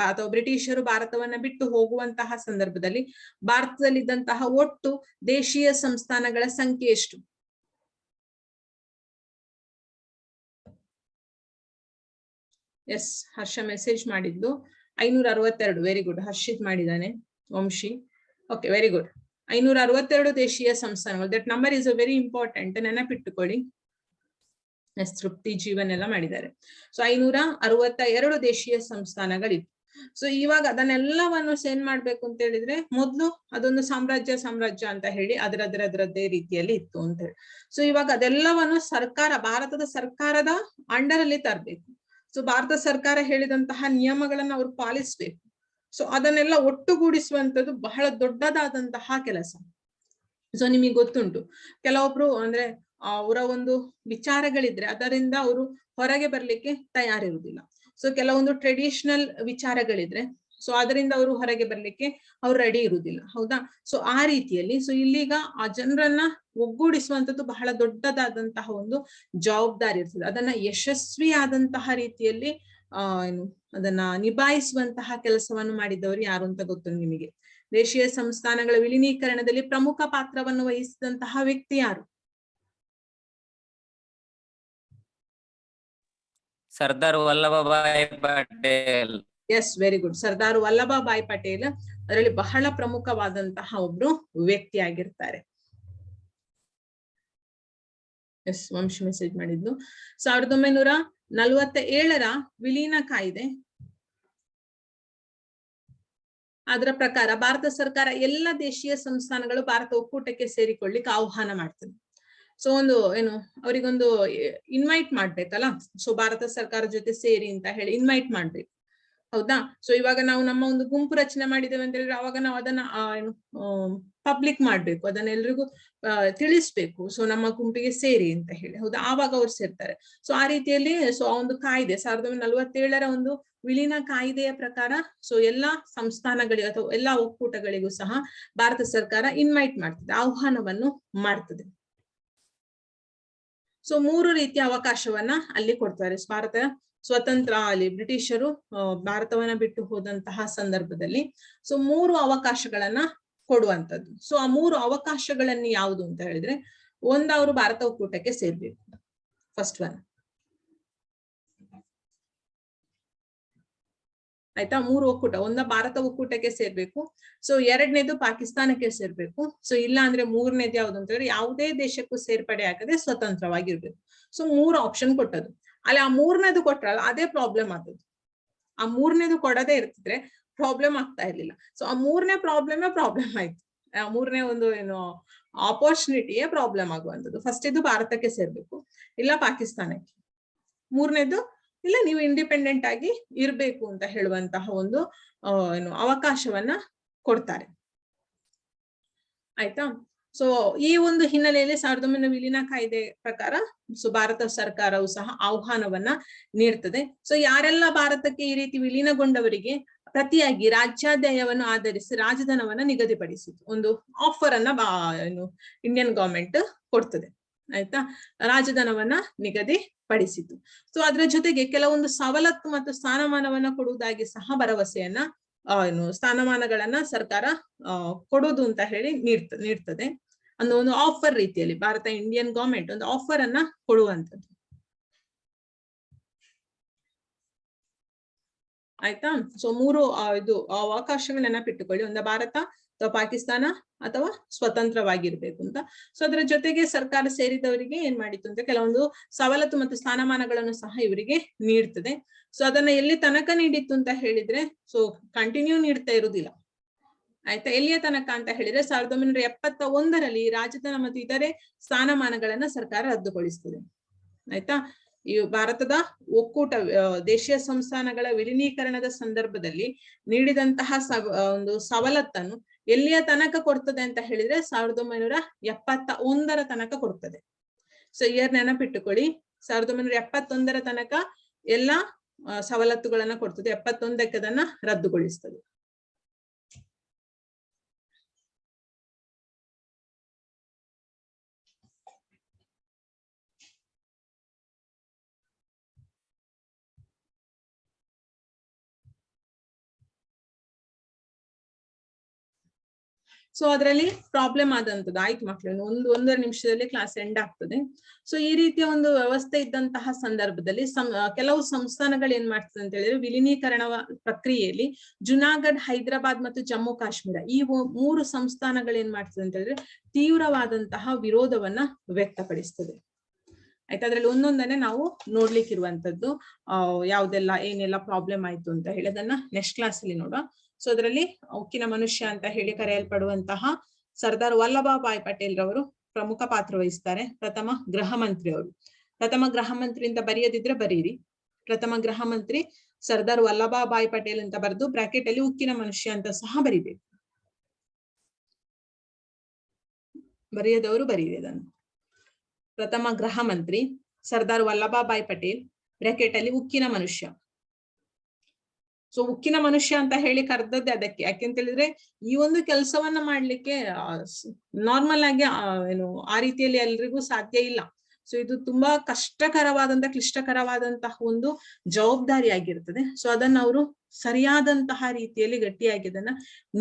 ಅಥವಾ ಬ್ರಿಟಿಷರು ಭಾರತವನ್ನ ಬಿಟ್ಟು ಹೋಗುವಂತಹ ಸಂದರ್ಭದಲ್ಲಿ ಭಾರತದಲ್ಲಿದ್ದಂತಹ ಒಟ್ಟು ದೇಶೀಯ ಸಂಸ್ಥಾನಗಳ ಸಂಖ್ಯೆ ಎಷ್ಟು? ಎಸ್, ಹರ್ಷ ಮೆಸೇಜ್ ಮಾಡಿದ್ದು 562. ವೆರಿ ಗುಡ್, ಹರ್ಷಿತ್ ಮಾಡಿದ್ದಾನೆ, ವಂಶಿ. Okay, very good. 562 ದೇಶೀಯ ಸಂಸ್ಥಾನಗಳು. That number is a very important, ನೆನಪಿಟ್ಟುಕೊಳ್ಳಿ. ಎಸ್, ತೃಪ್ತಿ, ಜೀವನ್ ಎಲ್ಲ ಮಾಡಿದ್ದಾರೆ. ಸೊ 562 ದೇಶೀಯ ಸಂಸ್ಥಾನಗಳಿತ್ತು. ಸೊ ಇವಾಗ ಅದನ್ನೆಲ್ಲವನ್ನು ಏನ್ ಮಾಡ್ಬೇಕು ಅಂತ ಹೇಳಿದ್ರೆ, ಮೊದ್ಲು ಅದೊಂದು ಸಾಮ್ರಾಜ್ಯ ಅಂತ ಹೇಳಿ ಅದರದ್ದೇ ರೀತಿಯಲ್ಲಿ ಇತ್ತು ಅಂತ ಹೇಳಿ. ಸೊ ಇವಾಗ ಅದೆಲ್ಲವನ್ನು ಭಾರತದ ಸರ್ಕಾರದ ಅಂಡರ್ ಅಲ್ಲಿ ತರಬೇಕು. ಸೊ ಭಾರತ ಸರ್ಕಾರ ಹೇಳಿದಂತಹ ನಿಯಮಗಳನ್ನ ಅವ್ರು ಪಾಲಿಸ್ಬೇಕು. ಸೊ ಅದನ್ನೆಲ್ಲ ಒಟ್ಟುಗೂಡಿಸುವಂತದ್ದು ಬಹಳ ದೊಡ್ಡದಾದಂತಹ ಕೆಲಸ. ಸೊ ನಿಮಗೆ ಗೊತ್ತುಂಟು, ಕೆಲವೊಬ್ರು ಅಂದ್ರೆ ಅವರ ಒಂದು ವಿಚಾರಗಳಿದ್ರೆ ಅದರಿಂದ ಅವರು ಹೊರಗೆ ಬರ್ಲಿಕ್ಕೆ ತಯಾರಿರುವುದಿಲ್ಲ. ಸೊ ಕೆಲವೊಂದು ಟ್ರೆಡಿಷನಲ್ ವಿಚಾರಗಳಿದ್ರೆ ಸೊ ಅದರಿಂದ ಅವರು ಹೊರಗೆ ಬರ್ಲಿಕ್ಕೆ ಅವ್ರು ರೆಡಿ ಇರುವುದಿಲ್ಲ, ಹೌದಾ? ಸೊ ಆ ರೀತಿಯಲ್ಲಿ ಸೊ ಇಲ್ಲೀಗ ಆ ಜನರನ್ನ ಒಗ್ಗೂಡಿಸುವಂತದ್ದು ಬಹಳ ದೊಡ್ಡದಾದಂತಹ ಒಂದು ಜವಾಬ್ದಾರಿ ಇರ್ತದೆ. ಅದನ್ನ ಯಶಸ್ವಿಯಾದಂತಹ ರೀತಿಯಲ್ಲಿ ಏನು ಅದನ್ನ ನಿಭಾಯಿಸುವಂತಹ ಕೆಲಸವನ್ನು ಮಾಡಿದವರು ಯಾರು ಅಂತ ಗೊತ್ತು ನಿಮಗೆ? ದೇಶೀಯ ಸಂಸ್ಥಾನಗಳ ವಿಲೀನೀಕರಣದಲ್ಲಿ ಪ್ರಮುಖ ಪಾತ್ರವನ್ನು ವಹಿಸಿದಂತಹ ವ್ಯಕ್ತಿ ಯಾರು? Sardar Vallabhbhai Patel. Yes, very good. Sardar Vallabhbhai Patel ಅದರಲ್ಲಿ ಬಹಳ ಪ್ರಮುಖವಾದಂತಹ ಒಬ್ರು ವ್ಯಕ್ತಿ ಆಗಿರ್ತಾರೆ. ಎಸ್, ವಂಶ ಮೆಸೇಜ್ ಮಾಡಿದ್ದು 1947 ವಿಲೀನ ಕಾಯ್ದೆ. ಅದರ ಪ್ರಕಾರ ಭಾರತ ಸರ್ಕಾರ ಎಲ್ಲ ದೇಶೀಯ ಸಂಸ್ಥಾನಗಳು ಭಾರತ ಒಕ್ಕೂಟಕ್ಕೆ ಸೇರಿಕೊಳ್ಳಿಕ್ಕೆ ಆಹ್ವಾನ ಮಾಡ್ತದೆ. ಸೊ ಒಂದು ಏನು ಅವರಿಗೊಂದು ಇನ್ವೈಟ್ ಮಾಡ್ಬೇಕಲ್ಲ. ಸೊ ಭಾರತ ಸರ್ಕಾರ ಜೊತೆ ಸೇರಿ ಅಂತ ಹೇಳಿ ಇನ್ವೈಟ್ ಮಾಡ್ಬೇಕು, ಹೌದಾ? ಸೊ ಇವಾಗ ನಾವು ನಮ್ಮ ಒಂದು ಗುಂಪು ರಚನೆ ಮಾಡಿದ್ದೇವೆ ಅಂತ ಹೇಳಿದ್ರೆ ಅವಾಗ ನಾವು ಅದನ್ನ ಏನು ಪಬ್ಲಿಕ್ ಮಾಡ್ಬೇಕು, ಅದನ್ನ ಎಲ್ರಿಗೂ ತಿಳಿಸ್ಬೇಕು. ಸೊ ನಮ್ಮ ಗುಂಪಿಗೆ ಸೇರಿ ಅಂತ ಹೇಳಿ, ಹೌದಾ? ಆವಾಗ ಅವ್ರು ಸೇರ್ತಾರೆ. ಸೊ ಆ ರೀತಿಯಲ್ಲಿ ಸೊ ಆ ಒಂದು ಕಾಯ್ದೆ 1947 ಒಂದು ವಿಲೀನ ಕಾಯ್ದೆಯ ಪ್ರಕಾರ ಸೊ ಎಲ್ಲಾ ಸಂಸ್ಥಾನಗಳಿಗೂ ಅಥವಾ ಎಲ್ಲಾ ಒಕ್ಕೂಟಗಳಿಗೂ ಸಹ ಭಾರತ ಸರ್ಕಾರ ಇನ್ವೈಟ್ ಮಾಡ್ತದೆ, ಆಹ್ವಾನವನ್ನು ಮಾಡ್ತದೆ. ಸೊ 3 ರೀತಿಯ ಅವಕಾಶವನ್ನ ಅಲ್ಲಿ ಕೊಡ್ತಾರೆ. ಭಾರತ ಸ್ವತಂತ್ರ ಅಲ್ಲಿ ಬ್ರಿಟಿಷರು ಭಾರತವನ್ನ ಬಿಟ್ಟು ಹೋದಂತಹ ಸಂದರ್ಭದಲ್ಲಿ ಸೊ 3 ಅವಕಾಶಗಳನ್ನ ಕೊಡುವಂತದ್ದು. ಸೊ ಆ 3 ಅವಕಾಶಗಳನ್ನ ಯಾವುದು ಅಂತ ಹೇಳಿದ್ರೆ, ಒಂದು ಅವರು ಭಾರತ ಒಕ್ಕೂಟಕ್ಕೆ ಸೇರ್ಬೇಕು, ಫಸ್ಟ್ ಒನ್, ಆಯ್ತಾ? 3 ಒಕ್ಕೂಟ, ಒಂದ ಭಾರತ ಒಕ್ಕೂಟಕ್ಕೆ ಸೇರ್ಬೇಕು. ಸೊ 2ನೇದು ಪಾಕಿಸ್ತಾನಕ್ಕೆ ಸೇರ್ಬೇಕು. ಸೊ ಇಲ್ಲ ಅಂದ್ರೆ 3ನೇದು ಯಾವ್ದು ಅಂತ ಹೇಳಿದ್ರೆ ಯಾವುದೇ ದೇಶಕ್ಕೂ ಸೇರ್ಪಡೆ ಆಗದೆ ಸ್ವತಂತ್ರವಾಗಿರ್ಬೇಕು. ಸೊ 3 ಆಪ್ಷನ್ ಕೊಟ್ಟದ್ದು. ಅಲ್ಲಿ ಆ 3ನೇದು ಕೊಟ್ರಲ್ಲ ಅದೇ ಪ್ರಾಬ್ಲಮ್ ಆದದ್ದು. ಆ 3ನೇದು ಕೊಡದೇ ಇರ್ತಿದ್ರೆ ಪ್ರಾಬ್ಲಮ್ ಆಗ್ತಾ ಇರ್ಲಿಲ್ಲ. ಸೊ ಆ 3ನೇ ಪ್ರಾಬ್ಲಮ್ ಆಯ್ತು. ಆ 3ನೇ ಒಂದು ಏನು ಆಪರ್ಚುನಿಟಿಯೇ ಪ್ರಾಬ್ಲಮ್ ಆಗುವಂಥದ್ದು. ಫಸ್ಟ್ ಇದು ಭಾರತಕ್ಕೆ ಸೇರ್ಬೇಕು, ಇಲ್ಲ ಪಾಕಿಸ್ತಾನಕ್ಕೆ. 3ನೇದು ಇಲ್ಲ ನೀವು ಇಂಡಿಪೆಂಡೆಂಟ್ ಆಗಿ ಇರ್ಬೇಕು ಅಂತ ಹೇಳುವಂತಹ ಒಂದು ಏನು ಅವಕಾಶವನ್ನ ಕೊಡ್ತಾರೆ, ಆಯ್ತಾ? ಸೊ ಈ ಒಂದು ಹಿನ್ನೆಲೆಯಲ್ಲಿ 1900 ವಿಲೀನ ಕಾಯ್ದೆ ಪ್ರಕಾರ ಭಾರತ ಸರ್ಕಾರವು ಸಹ ಆಹ್ವಾನವನ್ನ ನೀಡ್ತದೆ. ಸೊ ಯಾರೆಲ್ಲ ಭಾರತಕ್ಕೆ ಈ ರೀತಿ ವಿಲೀನಗೊಂಡವರಿಗೆ ಪ್ರತಿಯಾಗಿ ರಾಜ್ಯಾದಾಯವನ್ನು ಆಧರಿಸಿ ರಾಜಧನವನ್ನ ನಿಗದಿಪಡಿಸಿತು. ಒಂದು ಆಫರ್ ಅನ್ನ ಇಂಡಿಯನ್ ಗವರ್ಮೆಂಟ್ ಕೊಡ್ತದೆ, ಆಯ್ತಾ, ರಾಜಧನವನ್ನ ನಿಗದಿಪಡಿಸಿತು. ಸೊ ಅದ್ರ ಜೊತೆಗೆ ಕೆಲವೊಂದು ಸವಲತ್ತು ಮತ್ತು ಸ್ಥಾನಮಾನವನ್ನ ಕೊಡುವುದಾಗಿ ಸಹ ಭರವಸೆಯನ್ನ ಸ್ಥಾನಮಾನಗಳನ್ನ ಸರ್ಕಾರ ಕೊಡೋದು ಅಂತ ಹೇಳಿ ನೀಡ್ತದೆ. ಒಂದು ಆಫರ್ ರೀತಿಯಲ್ಲಿ ಭಾರತ ಇಂಡಿಯನ್ ಗವರ್ಮೆಂಟ್ ಒಂದು ಆಫರ್ ಅನ್ನ ಕೊಡುವಂಥದ್ದು, ಆಯ್ತಾ. ಸೊ 3 ಅವಕಾಶಗಳು ನೆನಪಿಟ್ಟುಕೊಳ್ಳಿ, ಒಂದು ಭಾರತ ಅಥವಾ ಪಾಕಿಸ್ತಾನ ಅಥವಾ ಸ್ವತಂತ್ರವಾಗಿರ್ಬೇಕು ಅಂತ. ಸೊ ಅದರ ಜೊತೆಗೆ ಸರ್ಕಾರ ಸೇರಿದವರಿಗೆ ಏನ್ ಮಾಡಿತ್ತು ಅಂತ ಕೆಲವೊಂದು ಸವಲತ್ತು ಮತ್ತು ಸ್ಥಾನಮಾನಗಳನ್ನು ಸಹ ಇವರಿಗೆ ನೀಡ್ತದೆ. ಸೊ ಅದನ್ನ ಎಲ್ಲಿ ತನಕ ನೀಡಿತ್ತು ಅಂತ ಹೇಳಿದ್ರೆ, ಸೊ ಕಂಟಿನ್ಯೂ ನೀಡ್ತಾ ಇರುವುದಿಲ್ಲ, ಆಯ್ತಾ. ಎಲ್ಲಿಯ ತನಕ ಅಂತ ಹೇಳಿದ್ರೆ 1971ರಲ್ಲಿ ರಾಜಧನ ಮತ್ತು ಇತರೆ ಸ್ಥಾನಮಾನಗಳನ್ನ ಸರ್ಕಾರ ರದ್ದುಗೊಳಿಸ್ತದೆ, ಆಯ್ತಾ. ಈ ಭಾರತದ ಒಕ್ಕೂಟ ದೇಶೀಯ ಸಂಸ್ಥಾನಗಳ ವಿಲೀನೀಕರಣದ ಸಂದರ್ಭದಲ್ಲಿ ನೀಡಿದಂತಹ ಒಂದು ಸವಲತ್ತನ್ನು ಎಲ್ಲಿಯ ತನಕ ಕೊಡ್ತದೆ ಅಂತ ಹೇಳಿದ್ರೆ 1971ರ ತನಕ ಕೊಡ್ತದೆ. ಸೊ ಇಯರ್ ನೆನಪಿಟ್ಟುಕೊಳ್ಳಿ, 1971ರ ತನಕ ಎಲ್ಲಾ ಸವಲತ್ತುಗಳನ್ನ ಕೊಡ್ತದೆ, 71ಕ್ಕೆ ಅದನ್ನ ರದ್ದುಗೊಳಿಸ್ತದೆ. ಸೊ ಅದರಲ್ಲಿ ಪ್ರಾಬ್ಲಮ್ ಆದಂತದ್ದು ಆಯ್ತು ಮಕ್ಕಳು, ಒಂದೂವರೆ ನಿಮಿಷದಲ್ಲಿ ಕ್ಲಾಸ್ ಎಂಡ್ ಆಗ್ತದೆ. ಸೊ ಈ ರೀತಿಯ ಒಂದು ವ್ಯವಸ್ಥೆ ಇದ್ದಂತಹ ಸಂದರ್ಭದಲ್ಲಿ ಕೆಲವು ಸಂಸ್ಥಾನಗಳು ಏನ್ ಮಾಡ್ತದೆ ಅಂತ ಹೇಳಿದ್ರೆ, ವಿಲೀನೀಕರಣ ಪ್ರಕ್ರಿಯೆಯಲ್ಲಿ ಜುನಾಗಢ್, ಹೈದರಾಬಾದ್ ಮತ್ತು ಜಮ್ಮು ಕಾಶ್ಮೀರ ಈ 3 ಸಂಸ್ಥಾನಗಳು ಏನ್ ಮಾಡ್ತದೆ ಅಂತ ಹೇಳಿದ್ರೆ ತೀವ್ರವಾದಂತಹ ವಿರೋಧವನ್ನ ವ್ಯಕ್ತಪಡಿಸ್ತದೆ, ಆಯ್ತಾ. ಅದ್ರಲ್ಲಿ ಒಂದೊಂದನ್ನೇ ನಾವು ನೋಡ್ಲಿಕ್ಕಿರುವಂತದ್ದು ಯಾವ್ದೆಲ್ಲ ಏನೆಲ್ಲ ಪ್ರಾಬ್ಲಮ್ ಆಯ್ತು ಅಂತ ಹೇಳಿ ಅದನ್ನ ನೆಕ್ಸ್ಟ್ ಕ್ಲಾಸ್ ಅಲ್ಲಿ ನೋಡುವ. ಸೊ ಅದರಲ್ಲಿ ಉಕ್ಕಿನ ಮನುಷ್ಯ ಅಂತ ಹೇಳಿ ಕರೆಯಲ್ಪಡುವಂತಹ ಸರ್ದಾರ್ ವಲ್ಲಭಭಾಯ್ ಪಟೇಲ್ ರವರು ಪ್ರಮುಖ ಪಾತ್ರ ವಹಿಸ್ತಾರೆ. ಪ್ರಥಮ ಗೃಹ ಮಂತ್ರಿ ಅವರು. ಪ್ರಥಮ ಗೃಹ ಮಂತ್ರಿ ಅಂತ ಬರೆಯದಿದ್ರೆ ಬರೀರಿ, ಪ್ರಥಮ ಗೃಹ ಮಂತ್ರಿ ಸರ್ದಾರ್ ವಲ್ಲಭಭಾಯ್ ಪಟೇಲ್ ಅಂತ ಬರೆದು ಬ್ರಾಕೆಟ್ ಅಲ್ಲಿ ಉಕ್ಕಿನ ಮನುಷ್ಯ ಅಂತ ಸಹ ಬರಿಬೇಕು, ಬರೆಯದವರು ಬರೀರಿ ಅದನ್ನು. ಪ್ರಥಮ ಗೃಹ ಮಂತ್ರಿ ಸರ್ದಾರ್ ವಲ್ಲಭಭಾಯ್ ಪಟೇಲ್ ಬ್ರಾಕೆಟ್ ಅಲ್ಲಿ ಉಕ್ಕಿನ ಮನುಷ್ಯ. ಸೊ ಉಕ್ಕಿನ ಮನುಷ್ಯ ಅಂತ ಹೇಳಿ ಕರೆದದ್ದೇ ಅದಕ್ಕೆ, ಯಾಕೆಂತ ಹೇಳಿದ್ರೆ ಈ ಒಂದು ಕೆಲಸವನ್ನ ಮಾಡ್ಲಿಕ್ಕೆ ನಾರ್ಮಲ್ ಆಗಿ ಆ ರೀತಿಯಲ್ಲಿ ಎಲ್ರಿಗೂ ಸಾಧ್ಯ ಇಲ್ಲ. ಸೊ ಇದು ತುಂಬಾ ಕ್ಲಿಷ್ಟಕರವಾದಂತಹ ಒಂದು ಜವಾಬ್ದಾರಿ ಆಗಿರ್ತದೆ. ಸೊ ಅದನ್ನ ಅವರು ಸರಿಯಾದಂತಹ ರೀತಿಯಲ್ಲಿ ಗಟ್ಟಿಯಾಗಿ ಅದನ್ನ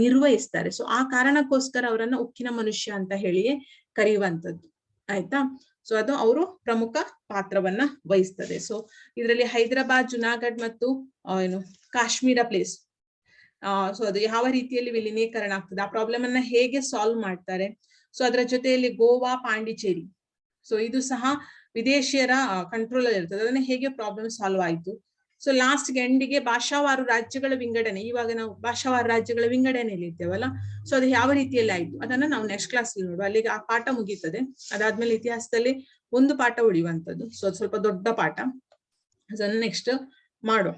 ನಿರ್ವಹಿಸ್ತಾರೆ. ಸೊ ಆ ಕಾರಣಕ್ಕೋಸ್ಕರ ಅವರನ್ನ ಉಕ್ಕಿನ ಮನುಷ್ಯ ಅಂತ ಹೇಳಿಯೇ ಕರೆಯುವಂಥದ್ದು, ಆಯ್ತಾ. ಸೊ ಅದು ಅವರು ಪ್ರಮುಖ ಪಾತ್ರವನ್ನ ವಹಿಸ್ತದೆ. ಸೊ ಇದರಲ್ಲಿ ಹೈದರಾಬಾದ್, ಜುನಾಗಢ್ ಮತ್ತು ಕಾಶ್ಮೀರ ಪ್ಲೇಸ್, ಸೊ ಅದು ಯಾವ ರೀತಿಯಲ್ಲಿ ವಿಲೀನೀಕರಣ ಆಗ್ತದೆ, ಆ ಪ್ರಾಬ್ಲಮ್ ಅನ್ನ ಹೇಗೆ ಸಾಲ್ವ್ ಮಾಡ್ತಾರೆ. ಸೊ ಅದರ ಜೊತೆಯಲ್ಲಿ ಗೋವಾ, ಪಾಂಡಿಚೇರಿ, ಸೊ ಇದು ಸಹ ವಿದೇಶಿಯರ ಕಂಟ್ರೋಲ್ ಅಲ್ಲಿ ಇರ್ತದೆ, ಅದನ್ನ ಹೇಗೆ ಪ್ರಾಬ್ಲಮ್ ಸಾಲ್ವ್ ಆಯ್ತು. ಸೊ ಲಾಸ್ಟ್ ಎಂಡಿಗೆ ಭಾಷಾವಾರು ರಾಜ್ಯಗಳ ವಿಂಗಡಣೆ, ಇವಾಗ ನಾವು ಭಾಷಾವಾರು ರಾಜ್ಯಗಳ ವಿಂಗಡಣೆಯಲ್ಲಿ ಇರ್ತೇವಲ್ಲ, ಸೊ ಅದು ಯಾವ ರೀತಿಯಲ್ಲಿ ಆಯ್ತು ಅದನ್ನ ನಾವು ನೆಕ್ಸ್ಟ್ ಕ್ಲಾಸ್ ಅಲ್ಲಿ ನೋಡುವ. ಅಲ್ಲಿಗೆ ಆ ಪಾಠ ಮುಗೀತದೆ. ಅದಾದ್ಮೇಲೆ ಇತಿಹಾಸದಲ್ಲಿ ಒಂದು ಪಾಠ ಉಳಿಯುವಂಥದ್ದು. ಸೊ ಅದು ಸ್ವಲ್ಪ ದೊಡ್ಡ ಪಾಠ, ಅದನ್ನ ನೆಕ್ಸ್ಟ್ ಮಾಡುವ.